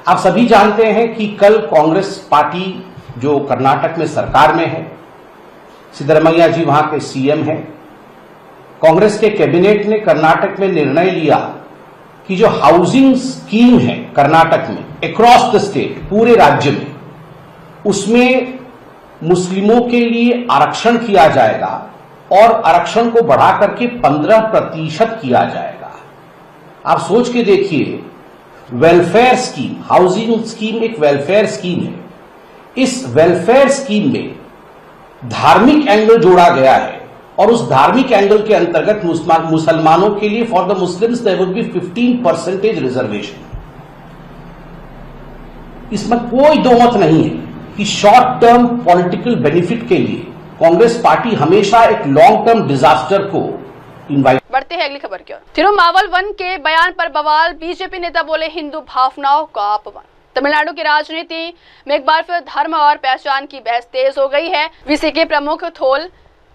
आप सभी जानते हैं कि कल कांग्रेस पार्टी जो कर्नाटक में सरकार में है, सिद्धरमैया जी वहां के सीएम हैं, कांग्रेस के कैबिनेट ने कर्नाटक में निर्णय लिया कि जो हाउसिंग स्कीम है कर्नाटक में अक्रॉस द स्टेट, पूरे राज्य में, उसमें मुस्लिमों के लिए आरक्षण किया जाएगा और आरक्षण को बढ़ा करके 15% किया जाएगा। आप सोच के देखिए, वेलफेयर स्कीम, हाउसिंग स्कीम एक वेलफेयर स्कीम है। इस वेलफेयर स्कीम में धार्मिक एंगल जोड़ा गया है और उस धार्मिक एंगल के अंतर्गत मुसलमानों के लिए for the Muslims there would be 15% reservation. इसमें कोई दो मत नहीं है कि शॉर्ट टर्म पॉलिटिकल बेनिफिट के लिए कांग्रेस पार्टी हमेशा एक लॉन्ग टर्म डिजास्टर को इनवाइट। बढ़ते हैं अगली खबर की ओर। तिरुमावल वन के बयान पर बवाल, बीजेपी नेता बोले हिंदू भावनाओं का अपमान। तमिलनाडु की राजनीति में एक बार फिर धर्म और पहचान की बहस तेज हो गई है। वीसीके प्रमुख थोल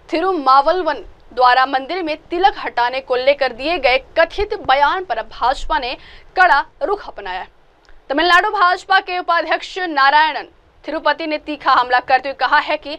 तिरुमावलवन द्वारा मंदिर में तिलक हटाने को लेकर दिए गए कथित बयान पर भाजपा ने कड़ा रुख अपनाया है। तमिलनाडु भाजपा के उपाध्यक्ष नारायणन तिरुपति ने तीखा हमला करते हुए कहा है कि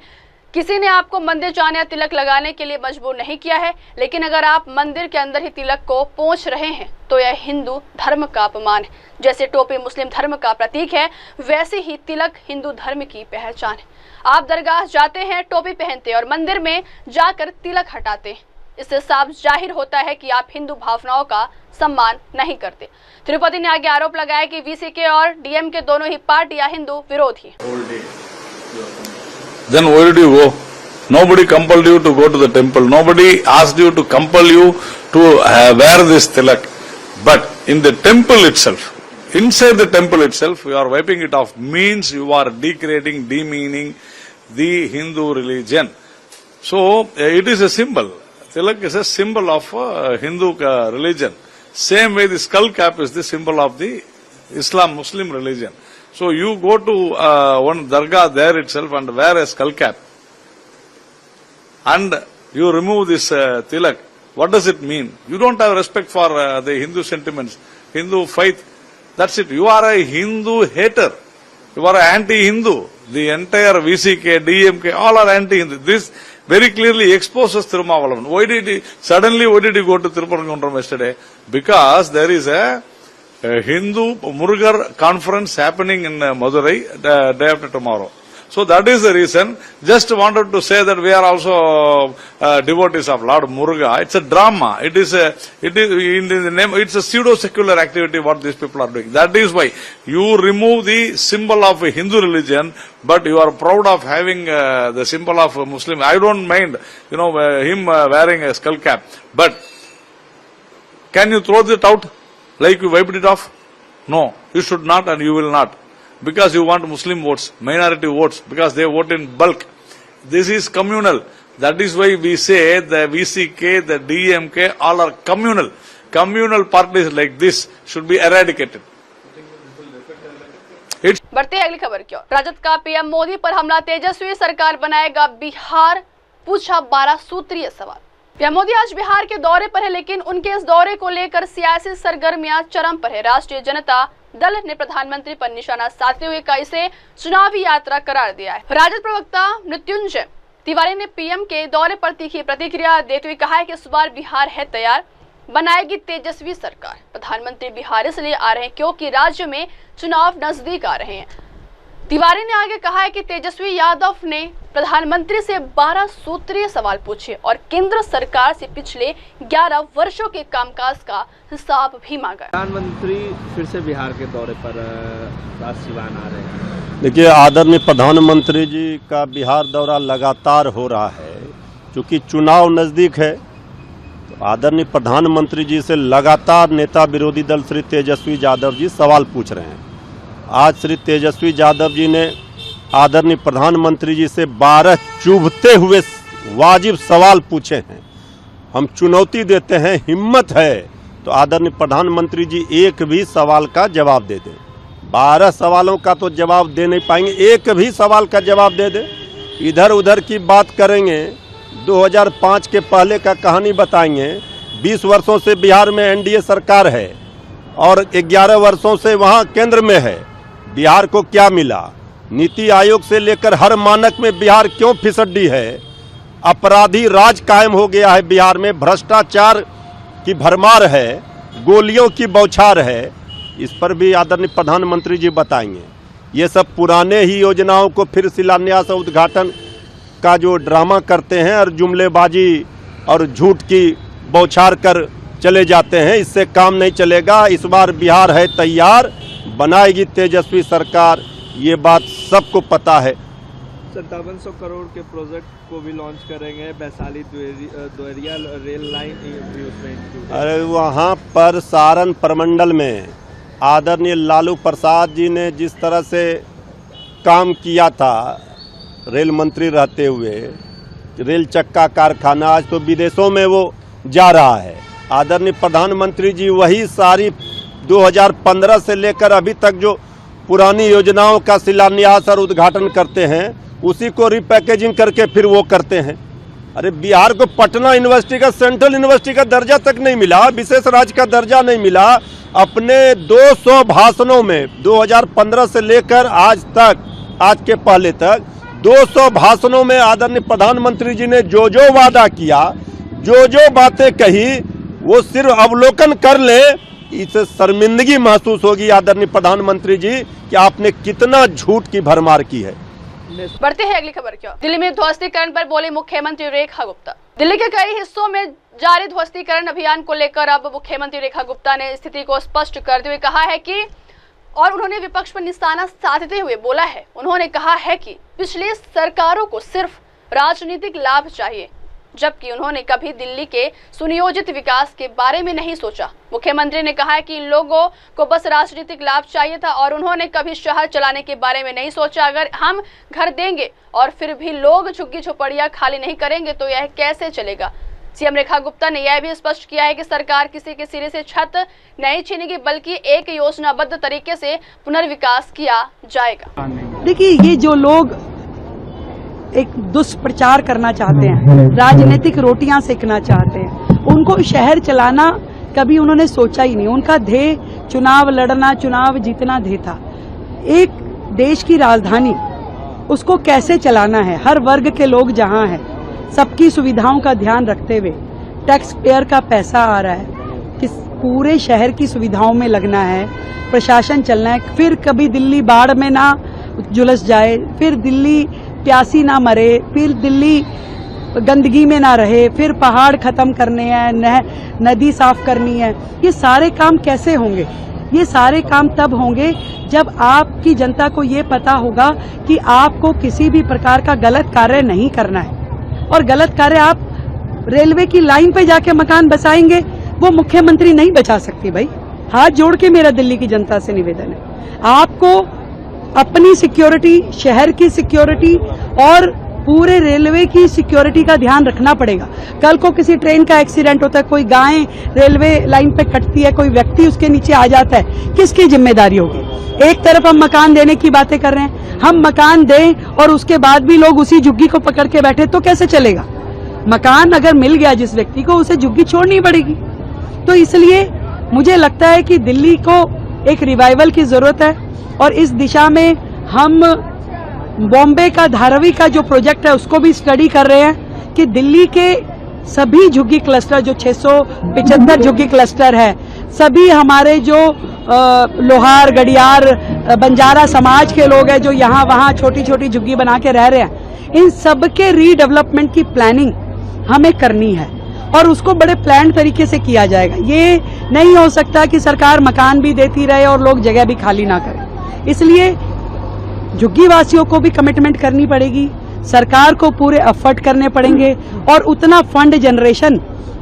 किसी ने आपको मंदिर जाने या तिलक लगाने के लिए मजबूर नहीं किया है, लेकिन अगर आप मंदिर के अंदर ही तिलक को पोंछ रहे हैं तो यह हिंदू धर्म का अपमान है। जैसे टोपी मुस्लिम धर्म का प्रतीक है, वैसे ही तिलक हिंदू धर्म की पहचान है। आप दरगाह जाते हैं, टोपी पहनते और मंदिर में जाकर तिलक हटाते हैं। इससे साफ जाहिर होता है कि आप हिंदू भावनाओं का सम्मान नहीं करते। तिरुपति ने आगे आरोप लगाया कि वीसीके और डीएमके दोनों ही पार्टियां हिंदू विरोधी हैं। Then why did you go? Nobody compelled you to go to the temple. Nobody asked you to compel you to wear this tilak. But in the temple itself, inside the temple itself, you are wiping it off. Means you are degrading, demeaning the Hindu religion. So it is a symbol. Tilak is a symbol of Hindu religion. Same way the skull cap is the symbol of the Muslim religion. So you go to one dargah there itself and wear a skull cap and you remove this tilak. What does it mean? You don't have respect for the Hindu sentiments, Hindu faith. That's it. You are a Hindu hater. You are an anti-Hindu. The entire VCK, DMK, all are anti-Hindu. This very clearly exposes Tirumavalam. Why did he go to Tiruparankundram yesterday? Because there is a Hindu Murugar conference happening in Madurai day after tomorrow. So that is the reason. Just wanted to say that we are also devotees of Lord Muruga. It's a drama. It is in the name. It's a pseudo-secular activity what these people are doing. That is why you remove the symbol of a Hindu religion, but you are proud of having the symbol of a Muslim. I don't mind, him wearing a skull cap. But can you throw it out? Like you wiped it off? No, you should not and you will not. Because you want Muslim votes, minority votes, because they vote in bulk. This is communal. That is why we say the VCK, the DMK, all are communal. Communal parties like this should be eradicated. बढ़ते हैं अगली खबर की ओर। राजद का PM Modi पर हमला, तेजस्वी सरकार बनाएगा बिहार, पूछा 12 सूत्रीय सवाल। पीएम मोदी आज बिहार के दौरे पर है, लेकिन उनके इस दौरे को लेकर सियासी सरगर्मियां चरम पर है। राष्ट्रीय जनता दल ने प्रधानमंत्री पर निशाना साधते हुए इसे चुनावी यात्रा करार दिया है। राजद प्रवक्ता मृत्युंजय तिवारी ने पीएम के दौरे पर तीखी प्रतिक्रिया देते हुए कहा है कि इस बार बिहार है तैयार, बनाएगी तेजस्वी सरकार। प्रधानमंत्री बिहार इसलिए आ रहे हैं क्योंकि राज्य में चुनाव नजदीक आ रहे हैं। तिवारी ने आगे कहा है कि तेजस्वी यादव ने प्रधानमंत्री से 12 सूत्रीय सवाल पूछे और केंद्र सरकार से पिछले 11 वर्षों के कामकाज का हिसाब भी मांगा। प्रधानमंत्री फिर से बिहार के दौरे पर सिवान आ रहे हैं। देखिए, आदरणीय प्रधानमंत्री जी का बिहार दौरा लगातार हो रहा है, क्योंकि चुनाव नजदीक है। तो आदरणीय प्रधानमंत्री जी से लगातार नेता विरोधी दल श्री तेजस्वी यादव जी सवाल पूछ रहे हैं। आज श्री तेजस्वी यादव जी ने आदरणीय प्रधानमंत्री जी से 12 चुभते हुए वाजिब सवाल पूछे हैं। हम चुनौती देते हैं, हिम्मत है तो आदरणीय प्रधानमंत्री जी एक भी सवाल का जवाब दे दें। 12 सवालों का तो जवाब दे नहीं पाएंगे, एक भी सवाल का जवाब दे दें। इधर उधर की बात करेंगे, 2005 के पहले का कहानी बताएंगे। 20 वर्षों से बिहार में एनडीए सरकार है और 11 वर्षों से वहाँ केंद्र में है। बिहार को क्या मिला? नीति आयोग से लेकर हर मानक में बिहार क्यों फिसड्डी है? अपराधी राज कायम हो गया है बिहार में, भ्रष्टाचार की भरमार है, गोलियों की बौछार है। इस पर भी आदरणीय प्रधानमंत्री जी बताएंगे। ये सब पुराने ही योजनाओं को फिर शिलान्यास और उद्घाटन का जो ड्रामा करते हैं और जुमलेबाजी और झूठ की बौछार कर चले जाते हैं, इससे काम नहीं चलेगा। इस बार बिहार है तैयार, बनाएगी तेजस्वी सरकार, ये बात सबको पता है। 5700 करोड़ के प्रोजेक्ट को भी लॉन्च करेंगे, वैशाली द्वेरिया रेल लाइन। अरे वहाँ पर सारण प्रमंडल में आदरणीय लालू प्रसाद जी ने जिस तरह से काम किया था रेल मंत्री रहते हुए, रेल चक्का कारखाना आज तो विदेशों में वो जा रहा है। आदरणीय प्रधानमंत्री जी वही सारी 2015 से लेकर अभी तक जो पुरानी योजनाओं का शिलान्यास और उद्घाटन करते हैं उसी को रिपैकेजिंग करके फिर वो करते हैं। अरे बिहार को पटना यूनिवर्सिटी का सेंट्रल यूनिवर्सिटी का दर्जा तक नहीं मिला, विशेष राज्य का दर्जा नहीं मिला। अपने 200 भाषणों में 2015 से लेकर आज तक, आज के पहले तक 200 भाषणों में आदरणीय प्रधानमंत्री जी ने जो जो वादा किया, जो जो बातें कही, वो सिर्फ अवलोकन कर ले, इससे शर्मिंदगी महसूस होगी आदरणीय प्रधानमंत्री जी कि आपने कितना झूठ की भरमार की है। बढ़ते हैं अगली खबर की ओर। दिल्ली में ध्वस्तीकरण पर बोले मुख्यमंत्री रेखा गुप्ता। दिल्ली के कई हिस्सों में जारी ध्वस्तीकरण अभियान को लेकर अब मुख्यमंत्री रेखा गुप्ता ने स्थिति को स्पष्ट करते हुए कहा है कि, और उन्होंने विपक्ष पर निशाना साधते हुए बोला है, उन्होंने कहा है कि पिछली सरकारों को सिर्फ राजनीतिक लाभ चाहिए, जबकि उन्होंने कभी दिल्ली के सुनियोजित विकास के बारे में नहीं सोचा। मुख्यमंत्री ने कहा है कि लोगों को बस राजनीतिक लाभ चाहिए था और उन्होंने कभी शहर चलाने के बारे में नहीं सोचा। अगर हम घर देंगे और फिर भी लोग झुग्गी झोपड़ियां खाली नहीं करेंगे तो यह कैसे चलेगा। सीएम रेखा गुप्ता ने यह भी स्पष्ट किया है कि सरकार किसी के सिरे से छत नहीं छीनेगी, बल्कि एक योजनाबद्ध तरीके से पुनर्विकास किया जाएगा। देखिए, ये जो लोग एक दुष्प्रचार करना चाहते हैं, राजनीतिक रोटियां सेकना चाहते हैं, उनको शहर चलाना कभी उन्होंने सोचा ही नहीं। उनका ध्येय चुनाव लड़ना, चुनाव जीतना ध्येय था। एक देश की राजधानी, उसको कैसे चलाना है, हर वर्ग के लोग जहां हैं, सबकी सुविधाओं का ध्यान रखते हुए, टैक्स पेयर का पैसा आ रहा है, किस पूरे शहर की सुविधाओं में लगना है, प्रशासन चलना है। फिर कभी दिल्ली बाढ़ में ना झुलस जाए, फिर दिल्ली प्यासी ना मरे, फिर दिल्ली गंदगी में ना रहे, फिर पहाड़ खत्म करने हैं, नदी साफ करनी है। ये सारे काम कैसे होंगे? ये सारे काम तब होंगे जब आपकी जनता को ये पता होगा कि आपको किसी भी प्रकार का गलत कार्य नहीं करना है। और गलत कार्य आप रेलवे की लाइन पे जाके मकान बसाएंगे, वो मुख्यमंत्री नहीं बचा सकती। भाई, हाथ जोड़ के मेरा दिल्ली की जनता से निवेदन है, आपको अपनी सिक्योरिटी, शहर की सिक्योरिटी और पूरे रेलवे की सिक्योरिटी का ध्यान रखना पड़ेगा। कल को किसी ट्रेन का एक्सीडेंट होता है, कोई गाय रेलवे लाइन पे कटती है, कोई व्यक्ति उसके नीचे आ जाता है, किसकी जिम्मेदारी होगी? एक तरफ हम मकान देने की बातें कर रहे हैं, हम मकान दें और उसके बाद भी लोग उसी झुग्गी को पकड़ के बैठे तो कैसे चलेगा? मकान अगर मिल गया जिस व्यक्ति को, उसे झुग्गी छोड़नी पड़ेगी। तो इसलिए मुझे लगता है कि दिल्ली को एक रिवाइवल की जरूरत है और इस दिशा में हम बॉम्बे का धारावी का जो प्रोजेक्ट है उसको भी स्टडी कर रहे हैं कि दिल्ली के सभी झुग्गी क्लस्टर, जो 675 झुग्गी क्लस्टर है, सभी हमारे जो लोहार, गडियार, बंजारा समाज के लोग हैं जो यहाँ वहाँ छोटी छोटी झुग्गी बना के रह रहे हैं, इन सबके रीडेवलपमेंट की प्लानिंग हमें करनी है और उसको बड़े प्लान तरीके से किया जाएगा। ये नहीं हो सकता कि सरकार मकान भी देती रहे और लोग जगह भी खाली ना करें। इसलिए झुग्गी वासियों को भी कमिटमेंट करनी पड़ेगी, सरकार को पूरे एफर्ट करने पड़ेंगे और उतना फंड जनरेशन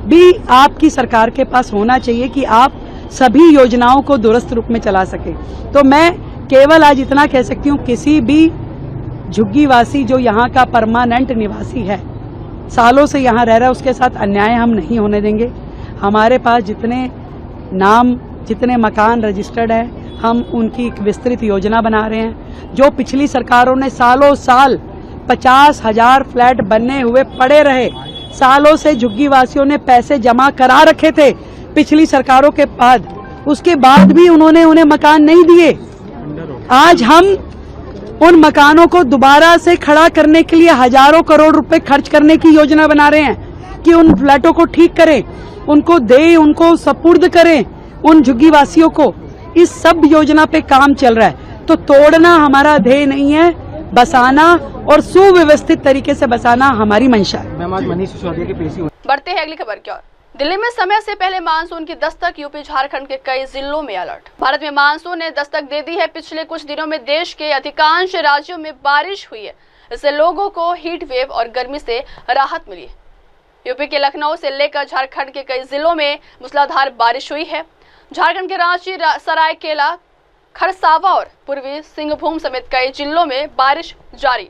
भी आपकी सरकार के पास होना चाहिए कि आप सभी योजनाओं को दुरुस्त रूप में चला सके। तो मैं केवल आज इतना कह सकती हूँ, किसी भी झुग्गी वासी जो यहाँ का परमानेंट निवासी है, सालों से यहाँ रह रहा है, उसके साथ अन्याय हम नहीं होने देंगे। हमारे पास जितने नाम, जितने मकान रजिस्टर्ड है, हम उनकी एक विस्तृत योजना बना रहे हैं। जो पिछली सरकारों ने सालों साल 50,000 फ्लैट बनने हुए पड़े रहे, सालों से झुग्गी वासियों ने पैसे जमा करा रखे थे पिछली सरकारों के बाद, उसके बाद भी उन्होंने उन्हें मकान नहीं दिए। आज हम उन मकानों को दोबारा से खड़ा करने के लिए हजारों करोड़ रुपए खर्च करने की योजना बना रहे हैं कि उन फ्लैटों को ठीक करें, उनको दें, उनको सपुर्द करें उन झुग्गी वासियों को। इस सब योजना पे काम चल रहा है। तो तोड़ना हमारा ध्येय नहीं है, बसाना और सुव्यवस्थित तरीके से बसाना हमारी मंशा है। बढ़ते हैं अगली खबर की ओर। दिल्ली में समय से पहले मानसून की दस्तक, यूपी झारखंड के कई जिलों में अलर्ट। भारत में मानसून ने दस्तक दे दी है। पिछले कुछ दिनों में देश के अधिकांश राज्यों में बारिश हुई है। इससे लोगों को हीट वेव और गर्मी से राहत मिली। यूपी के लखनऊ से लेकर झारखंड के कई जिलों में मूसलाधार बारिश हुई है। झारखंड के रांची, सरायकेला, खरसावा और पूर्वी सिंहभूम समेत कई जिलों में बारिश जारी,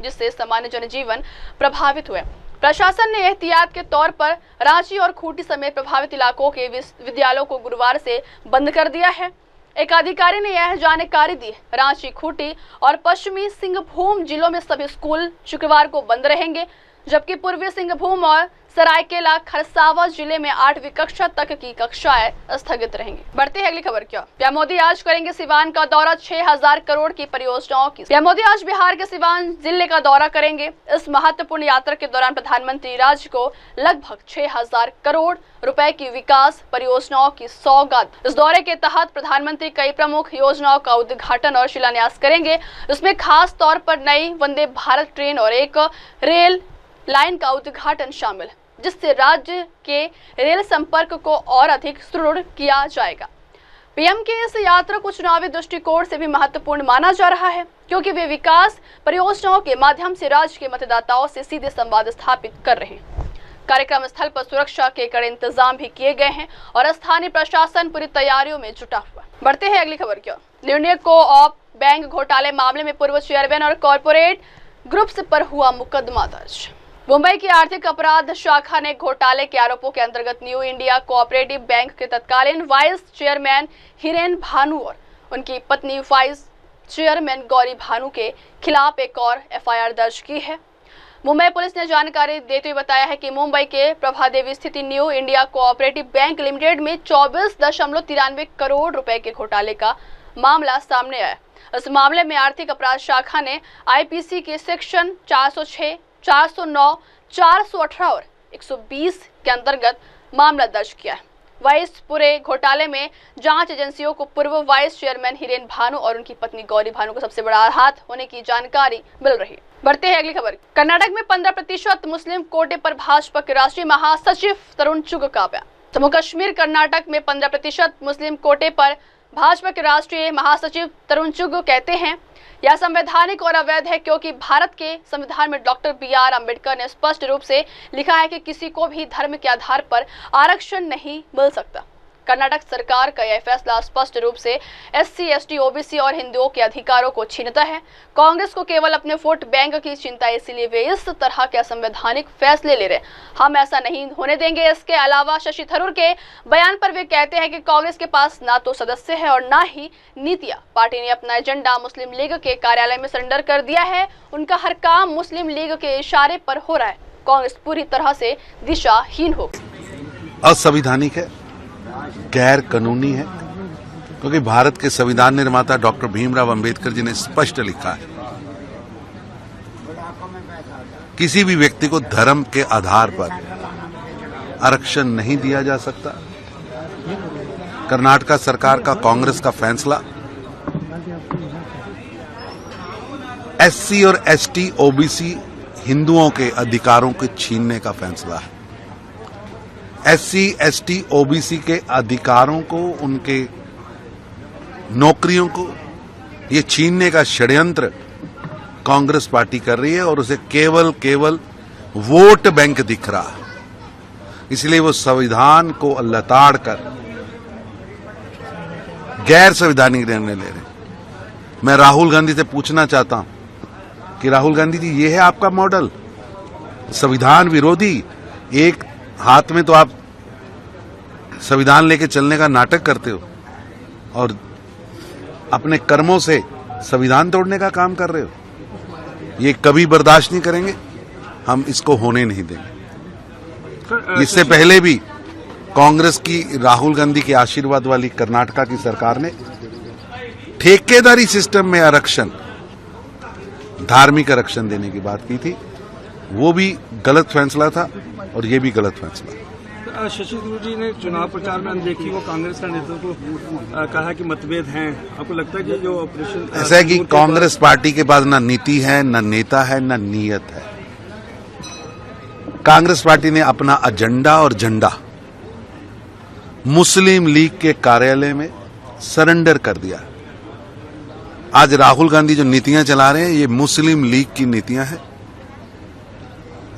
जिससे सामान्य जनजीवन प्रभावित हुए। प्रशासन ने एहतियात के तौर पर रांची और खूंटी समेत प्रभावित इलाकों के विद्यालयों को गुरुवार से बंद कर दिया है। एक अधिकारी ने यह जानकारी दी। रांची, खूंटी और पश्चिमी सिंहभूम जिलों में सभी स्कूल शुक्रवार को बंद रहेंगे, जबकि पूर्वी सिंहभूम और सरायकेला, खरसावा जिले में 8वीं कक्षा तक की कक्षाएं स्थगित रहेंगी। बढ़ते हैं अगली खबर की ओर। पीएम मोदी आज करेंगे सिवान का दौरा। 6000 करोड़ की परियोजनाओं की पीएम मोदी आज बिहार के सिवान जिले का दौरा करेंगे। इस महत्वपूर्ण यात्रा के दौरान प्रधानमंत्री राज्य को लगभग 6000 करोड़ रुपए की विकास परियोजनाओं की सौगात। इस दौरे के तहत प्रधानमंत्री कई प्रमुख योजनाओं का उद्घाटन और शिलान्यास करेंगे। इसमें खास तौर पर नई वंदे भारत ट्रेन और एक रेल लाइन का उद्घाटन शामिल है, जिससे राज्य के रेल संपर्क को और अधिक सुदृढ़ किया जाएगा। पीएम की इस यात्रा को चुनावी दृष्टिकोण से भी महत्वपूर्ण माना जा रहा है, क्योंकि वे विकास परियोजनाओं के माध्यम से राज्य के मतदाताओं से सीधे संवाद स्थापित कर रहे हैं। कार्यक्रम स्थल पर सुरक्षा के कड़े इंतजाम भी किए गए हैं और स्थानीय प्रशासन पूरी तैयारियों में जुटा हुआ। बढ़ते हैं अगली खबर की ओर। यूनियन को-ऑप बैंक घोटाले मामले में पूर्व चेयरमैन और कॉर्पोरेट ग्रुप्स पर हुआ मुकदमा दर्ज। मुंबई की आर्थिक अपराध शाखा ने घोटाले के आरोपों के अंतर्गत न्यू इंडिया कोऑपरेटिव बैंक के तत्कालीन वाइस चेयरमैन हिरेन भानु और उनकी पत्नी वाइस चेयरमैन गौरी भानु के खिलाफ एक और एफआईआर दर्ज की है। मुंबई पुलिस ने जानकारी देते हुए बताया है कि मुंबई के प्रभादेवी स्थित new India cooperative bank limited में 24.93 करोड़ रुपए के घोटाले का मामला सामने आया। इस मामले में आर्थिक अपराध शाखा ने आईपीसी के सेक्शन 406, 409, 418 और 120 के अंतर्गत मामला दर्ज किया है। वह इस पूरे घोटाले में जांच एजेंसियों को पूर्व वाइस चेयरमैन हिरेन भानु और उनकी पत्नी गौरी भानु को सबसे बड़ा हाथ होने की जानकारी मिल रही है। बढ़ते हैं अगली खबर। कर्नाटक में 15% मुस्लिम कोटे पर भाजपा के राष्ट्रीय महासचिव तरुण चुग का बयान। जम्मू कश्मीर कर्नाटक में 15% मुस्लिम कोटे पर भाजपा के राष्ट्रीय महासचिव तरुण चुग कहते हैं यह संवैधानिक और अवैध है, क्योंकि भारत के संविधान में डॉक्टर BR अम्बेडकर ने स्पष्ट रूप से लिखा है कि किसी को भी धर्म के आधार पर आरक्षण नहीं मिल सकता। कर्नाटक सरकार का यह फैसला स्पष्ट रूप से SC, ST, OBC और हिंदुओं के अधिकारों को छीनता है। कांग्रेस को केवल अपने वोट बैंक की चिंता है, इसीलिए वे इस तरह के असंवैधानिक फैसले ले रहे हैं। हम ऐसा नहीं होने देंगे। इसके अलावा शशि थरूर के बयान पर वे कहते हैं कि कांग्रेस के पास ना तो सदस्य है और ना ही नीतियां। पार्टी ने अपना एजेंडा मुस्लिम लीग के कार्यालय में सरेंडर कर दिया है। उनका हर काम मुस्लिम लीग के इशारे पर हो रहा है। कांग्रेस पूरी तरह से दिशाहीन हो गई। असंवैधानिक है, गैर कानूनी है, क्योंकि भारत के संविधान निर्माता डॉक्टर भीमराव अंबेडकर जी ने स्पष्ट लिखा है किसी भी व्यक्ति को धर्म के आधार पर आरक्षण नहीं दिया जा सकता। कर्नाटक सरकार का कांग्रेस का फैसला SC और ST, OBC हिंदुओं के अधिकारों को छीनने का फैसला है। SC, ST, OBC के अधिकारों को, उनके नौकरियों को ये छीनने का षड्यंत्र कांग्रेस पार्टी कर रही है और उसे केवल वोट बैंक दिख रहा है। इसलिए वो संविधान को लताड़ कर गैर संवैधानिक निर्णय ले रहे हैं। मैं राहुल गांधी से पूछना चाहता हूं कि राहुल गांधी जी, ये है आपका मॉडल संविधान विरोधी? एक हाथ में तो आप संविधान लेके चलने का नाटक करते हो और अपने कर्मों से संविधान तोड़ने का काम कर रहे हो। ये कभी बर्दाश्त नहीं करेंगे, हम इसको होने नहीं देंगे। इससे पहले भी कांग्रेस की, राहुल गांधी के आशीर्वाद वाली कर्नाटका की सरकार ने ठेकेदारी सिस्टम में आरक्षण, धार्मिक आरक्षण देने की बात की थी। वो भी गलत फैसला था और ये भी गलत फैसला। शशि थरूर जी ने चुनाव प्रचार में अनदेखी को कांग्रेस का नेतृत्व को कहा कि मतभेद हैं। आपको लगता है कि जो ऑपरेशन ऐसा है कि कांग्रेस पार्टी के पास न नीति है, न नेता है, न नीयत है। कांग्रेस पार्टी ने अपना एजेंडा और झंडा मुस्लिम लीग के कार्यालय में सरेंडर कर दिया। आज राहुल गांधी जो नीतियां चला रहे हैं ये मुस्लिम लीग की नीतियां हैं।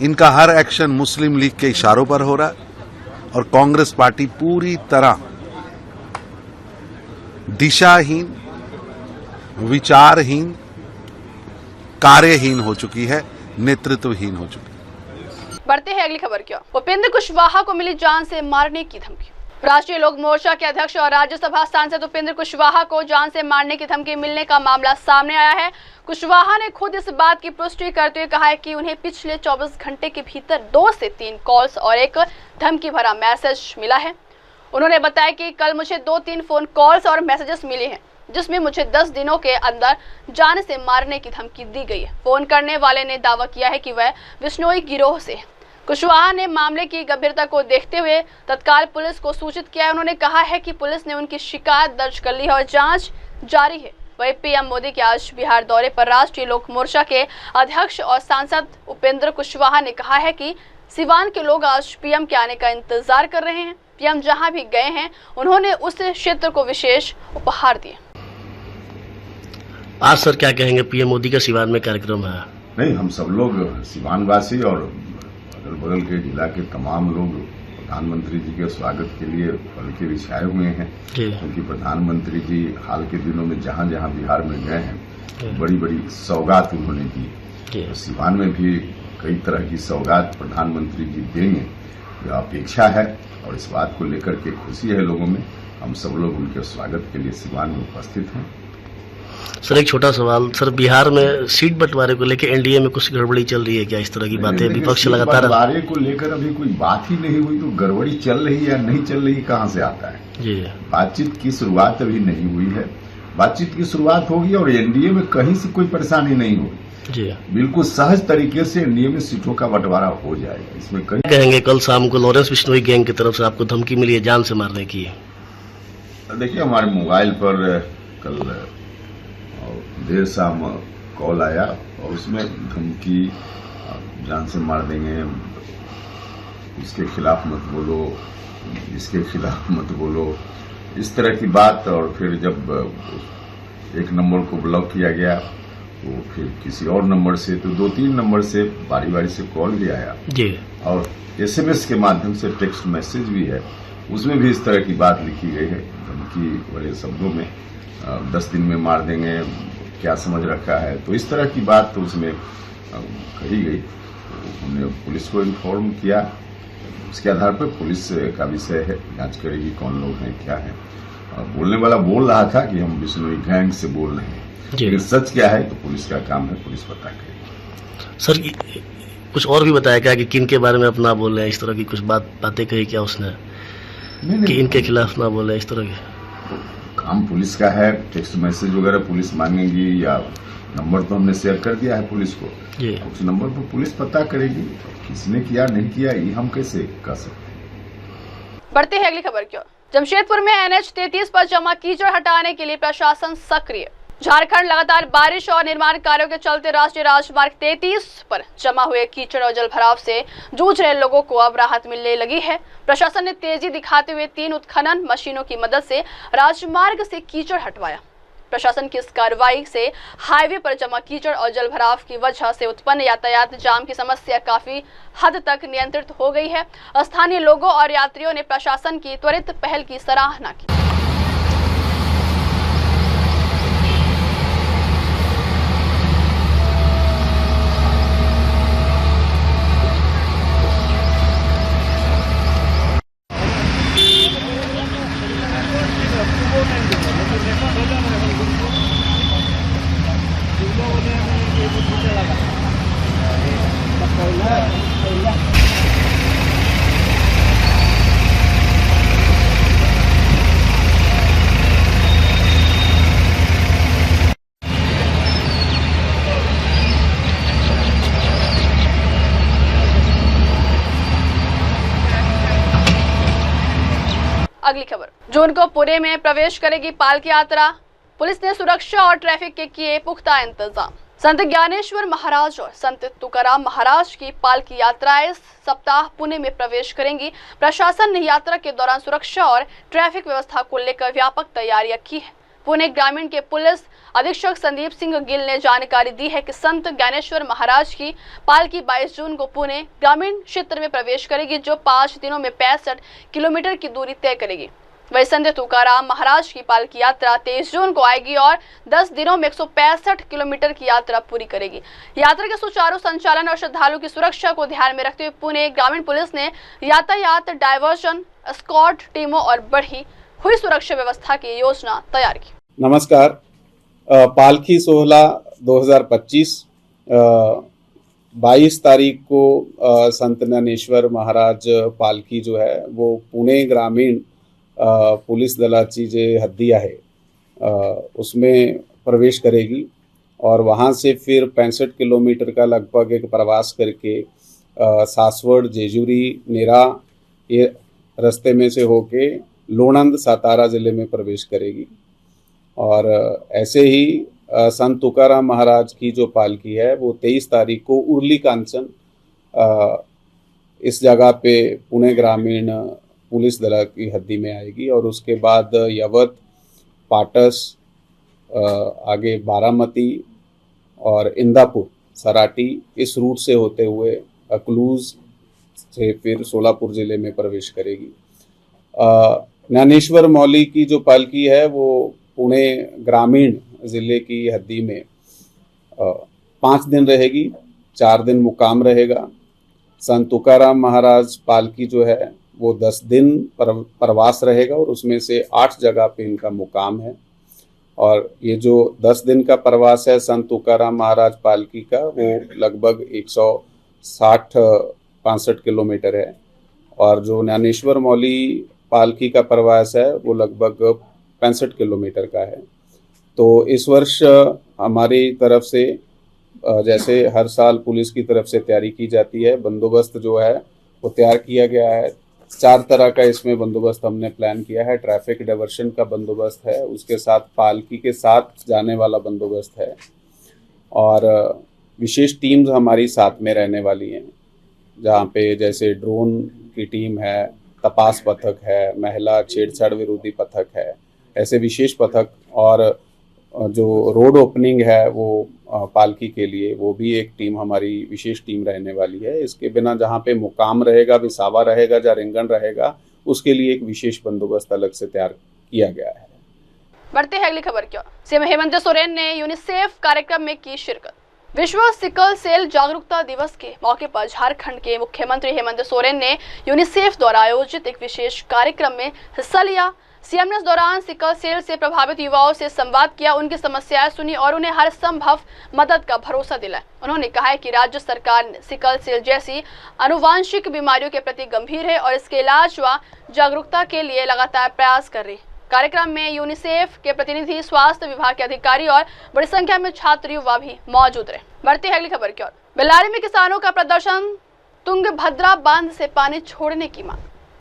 इनका हर एक्शन मुस्लिम लीग के इशारों पर हो रहा है और कांग्रेस पार्टी पूरी तरह दिशाहीन, विचारहीन, कार्यहीन हो चुकी है, नेतृत्वहीन हो चुकी है। बढ़ते हैं अगली खबर की ओर। उपेंद्र कुशवाहा को मिली जान से मारने की धमकी। राष्ट्रीय लोक मोर्चा के अध्यक्ष और राज्यसभा सांसद उपेंद्र कुशवाहा को जान से मारने की धमकी मिलने का मामला सामने आया है। कुशवाहा ने खुद इस बात की पुष्टि करते हुए कहा है कि उन्हें पिछले 24 घंटे के भीतर 2 से 3 कॉल्स और एक धमकी भरा मैसेज मिला है। उन्होंने बताया कि कल मुझे 2-3 फोन कॉल्स और मैसेजेस मिले हैं जिसमें मुझे 10 दिनों के अंदर जान से मारने की धमकी दी गई है। फोन करने वाले ने दावा किया है कि वह बिश्नोई गिरोह से है। कुशवाहा ने मामले की गंभीरता को देखते हुए तत्काल पुलिस को सूचित किया है। उन्होंने कहा है कि पुलिस ने उनकी शिकायत दर्ज कर ली है और जांच जारी है। वहीं पीएम मोदी के आज बिहार दौरे पर राष्ट्रीय लोक मोर्चा के अध्यक्ष और सांसद उपेंद्र कुशवाहा ने कहा है कि सिवान के लोग आज पीएम के आने का इंतजार कर रहे हैं। पीएम जहां भी गए हैं उन्होंने उस क्षेत्र को विशेष उपहार दिए। आज सर क्या कहेंगे, पीएम मोदी का सिवान में कार्यक्रम है? नहीं, हम सब लोग सिवान वासी और अगल बगल के जिला के तमाम लोग प्रधानमंत्री जी के स्वागत के लिए पलके बिछाए हुए हैं, क्योंकि प्रधानमंत्री जी हाल के दिनों में जहां जहां बिहार में गए हैं बड़ी बड़ी सौगात उन्होंने दी। तो सिवान में भी कई तरह की सौगात प्रधानमंत्री जी देंगे, यह अपेक्षा है और इस बात को लेकर के खुशी है लोगों में। हम सब लोग उनके स्वागत के लिए सिवान में उपस्थित हैं। सर एक छोटा सवाल, सर बिहार में सीट बंटवारे को लेकर एनडीए में कुछ गड़बड़ी चल रही है क्या? इस तरह की बातें विपक्ष लगातार बंटवारे को लेकर अभी कोई बात ही नहीं हुई, तो गड़बड़ी चल रही है या नहीं चल रही कहां से आता है जी? बातचीत की शुरुआत अभी नहीं हुई है, बातचीत की शुरुआत होगी और एनडीए में कहीं से कोई परेशानी नहीं होगी जी। बिल्कुल सहज तरीके से एनडीए में सीटों का बंटवारा हो जाएगा। इसमें कहीं कहेंगे कल शाम को लॉरेंस बिश्नोई गैंग की तरफ से आपको धमकी मिली है जान से मारने की? देखिए, हमारे मोबाइल पर कल देर शाम कॉल आया और उसमें धमकी, जान से मार देंगे, इसके खिलाफ मत बोलो, इसके खिलाफ मत बोलो, इस तरह की बात। और फिर जब एक नंबर को ब्लॉक किया गया तो फिर किसी और नंबर से, तो 2-3 नंबर से बारी बारी से कॉल भी आया जी। और एसएमएस के माध्यम से टेक्स्ट मैसेज भी है, उसमें भी इस तरह की बात लिखी गई है धमकी वाले शब्दों में। 10 दिन में मार देंगे, क्या समझ रखा है, तो इस तरह की बात तो उसमें कही गई। तो हमने पुलिस को इन्फॉर्म किया, उसके आधार पर पुलिस का विषय है, जांच करेगी कौन लोग हैं क्या है। बोलने वाला बोल रहा था कि हम बिश्नोई गैंग से बोल रहे हैं, लेकिन सच क्या है तो पुलिस का काम है, पुलिस पता करेगी। सर कुछ और भी बताया क्या कि किन के बारे में अपना बोल रहे हैं, इस तरह की कुछ बातें कही क्या उसने कि इनके खिलाफ ना बोले, इस तरह की? काम पुलिस का है, टेक्स्ट मैसेज वगैरह पुलिस मांगेगी या नंबर तो हमने शेयर कर दिया है पुलिस को, उस नंबर पर पुलिस पता करेगी किसने किया नहीं किया, ये हम कैसे कर सकते हैं। बढ़ते हैं अगली खबर की ओर। जमशेदपुर में NH 33 पर जमा कीचड़ हटाने के लिए प्रशासन सक्रिय। झारखंड लगातार बारिश और निर्माण कार्यों के चलते राष्ट्रीय राजमार्ग 33 पर जमा हुए कीचड़ और जलभराव से जूझ रहे लोगों को अब राहत मिलने लगी है। प्रशासन ने तेजी दिखाते हुए 3 उत्खनन मशीनों की मदद से राजमार्ग से कीचड़ हटवाया। प्रशासन की इस कार्रवाई से हाईवे पर जमा कीचड़ और जलभराव की वजह से उत्पन्न यातायात जाम की समस्या काफी हद तक नियंत्रित हो गई है। स्थानीय लोगों और यात्रियों ने प्रशासन की त्वरित पहल की सराहना की। अगली खबर, जून को पुणे में प्रवेश करेगी पालकी यात्रा। पुलिस ने सुरक्षा और ट्रैफिक के किए पुख्ता इंतजाम। संत ज्ञानेश्वर महाराज और संत तुकाराम महाराज की पालकी यात्रा इस सप्ताह पुणे में प्रवेश करेंगी। प्रशासन ने यात्रा के दौरान सुरक्षा और ट्रैफिक व्यवस्था को लेकर व्यापक तैयारियां की है। पुणे ग्रामीण के पुलिस अधीक्षक संदीप सिंह गिल ने जानकारी दी है कि संत ज्ञानेश्वर महाराज की पालकी 22 जून को पुणे ग्रामीण क्षेत्र में प्रवेश करेगी, जो 5 दिनों में 65 किलोमीटर की दूरी तय करेगी। वही संत तुकाराम महाराज की पालकी यात्रा 23 जून को आएगी और 10 दिनों में 165 किलोमीटर की यात्रा पूरी करेगी। यात्रा के सुचारू संचालन और श्रद्धालुओं की सुरक्षा को ध्यान में रखते हुए पुणे ग्रामीण पुलिस ने यातायात डायवर्जन स्क्वाड टीमों और बढ़ी हुई सुरक्षा व्यवस्था की योजना तैयार की। नमस्कार। पालकी सोहला 2025 22 तारीख को संत ज्ञानेश्वर महाराज पालकी जो है वो पुणे ग्रामीण पुलिस दलाची जे हद्दी आहे उसमें प्रवेश करेगी और वहाँ से फिर 65 किलोमीटर का लगभग एक प्रवास करके सासवड़, जेजुरी, नेरा ये रास्ते में से होके लोणंद, सातारा जिले में प्रवेश करेगी। और ऐसे ही संत तुकाराम महाराज की जो पालकी है वो 23 तारीख को उर्ली कांचन इस जगह पे पुणे ग्रामीण पुलिस दल की हद्दी में आएगी और उसके बाद यवत, पाटस, आगे बारामती और इंदापुर, सराटी इस रूट से होते हुए अकलूज से फिर सोलापुर जिले में प्रवेश करेगी। ज्ञानेश्वर मौली की जो पालकी है वो पुणे ग्रामीण जिले की हद्दी में 5 दिन रहेगी, 4 दिन मुकाम रहेगा। संत तुकाराम महाराज पालकी जो है वो 10 दिन प्रवास रहेगा और उसमें से 8 जगह पे इनका मुकाम है। और ये जो 10 दिन का प्रवास है संत तुकाराम महाराज पालकी का वो लगभग 160-65 किलोमीटर है और जो ज्ञानेश्वर मौली पालकी का प्रवास है वो लगभग 65 किलोमीटर का है। तो इस वर्ष हमारी तरफ से जैसे हर साल पुलिस की तरफ से तैयारी की जाती है, बंदोबस्त जो है वो तैयार किया गया है। 4 तरह का इसमें बंदोबस्त हमने प्लान किया है। ट्रैफिक डाइवर्शन का बंदोबस्त है, उसके साथ पालकी के साथ जाने वाला बंदोबस्त है और विशेष टीम्स हमारी साथ में रहने वाली हैं, जहाँ पे जैसे ड्रोन की टीम है, तपास पथक है, महिला छेड़छाड़ विरोधी पथक है, ऐसे विशेष पथक और जो रोड ओपनिंग है वो पालकी के लिए वो भी एक टीम हमारी विशेष टीम रहने वाली है। इसके बिना जहाँ पे मुकाम रहेगा, विसावा रहेगा, जहाँ रिंगण रहेगा, उसके लिए एक विशेष बंदोबस्त अलग से तैयार किया गया है। बढ़ते हैं अगली खबर की ओर। सीएम हेमंत सोरेन ने यूनिसेफ कार्यक्रम में की शिरकत। विश्व सिकल सेल जागरूकता दिवस के मौके पर झारखंड के मुख्यमंत्री हेमंत सोरेन ने यूनिसेफ द्वारा आयोजित एक विशेष कार्यक्रम में हिस्सा लिया। सीएम ने इस दौरान सिकल सेल से प्रभावित युवाओं से संवाद किया, उनकी समस्याएं सुनी और उन्हें हर संभव मदद का भरोसा दिलाया। उन्होंने कहा है कि राज्य सरकार सिकल सेल जैसी आनुवांशिक बीमारियों के प्रति गंभीर है और इसके इलाज व जागरूकता के लिए लगातार प्रयास कर रही है। कार्यक्रम में यूनिसेफ के प्रतिनिधि, स्वास्थ्य विभाग के अधिकारी और बड़ी संख्या में छात्र युवा भी मौजूद रहे। बढ़ती है अगली खबर की ओर। बेल्लारी में किसानों का प्रदर्शन, तुंगभद्रा बांध से पानी छोड़ने की मांग।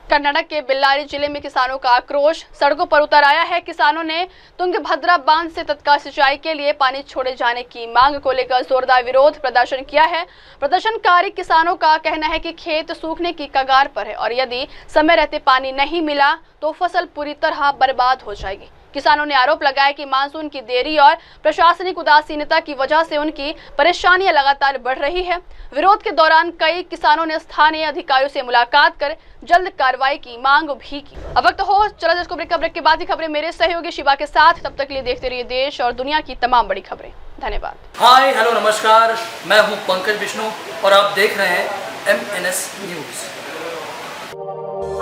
कर्नाटक के बेल्लारी जिले में किसानों का आक्रोश सड़कों पर उतर आया है। किसानों ने तुंगभद्रा बांध से तत्काल सिंचाई के लिए पानी छोड़े जाने की मांग को लेकर जोरदार विरोध प्रदर्शन किया है। प्रदर्शनकारी किसानों का कहना है कि खेत सूखने की कगार पर है और यदि समय रहते पानी नहीं मिला तो फसल पूरी तरह बर्बाद हो जाएगी। किसानों ने आरोप लगाया कि मानसून की देरी और प्रशासनिक उदासीनता की वजह से उनकी परेशानियां लगातार बढ़ रही है। विरोध के दौरान कई किसानों ने स्थानीय अधिकारियों से मुलाकात कर जल्द कार्रवाई की मांग भी की। अब वक्त हो चला जिसको ब्रेक के बाद ही खबरें मेरे सहयोगी शिवा के साथ। तब तक के लिए देखते रहिए देश और दुनिया की तमाम बड़ी खबरें। धन्यवाद। हाय हेलो नमस्कार, मैं हूं पंकज विष्णु और आप देख रहे हैं MNS न्यूज।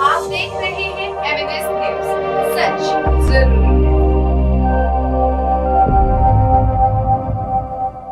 आप देख रहे हैं MNS न्यूज, सच जरूर।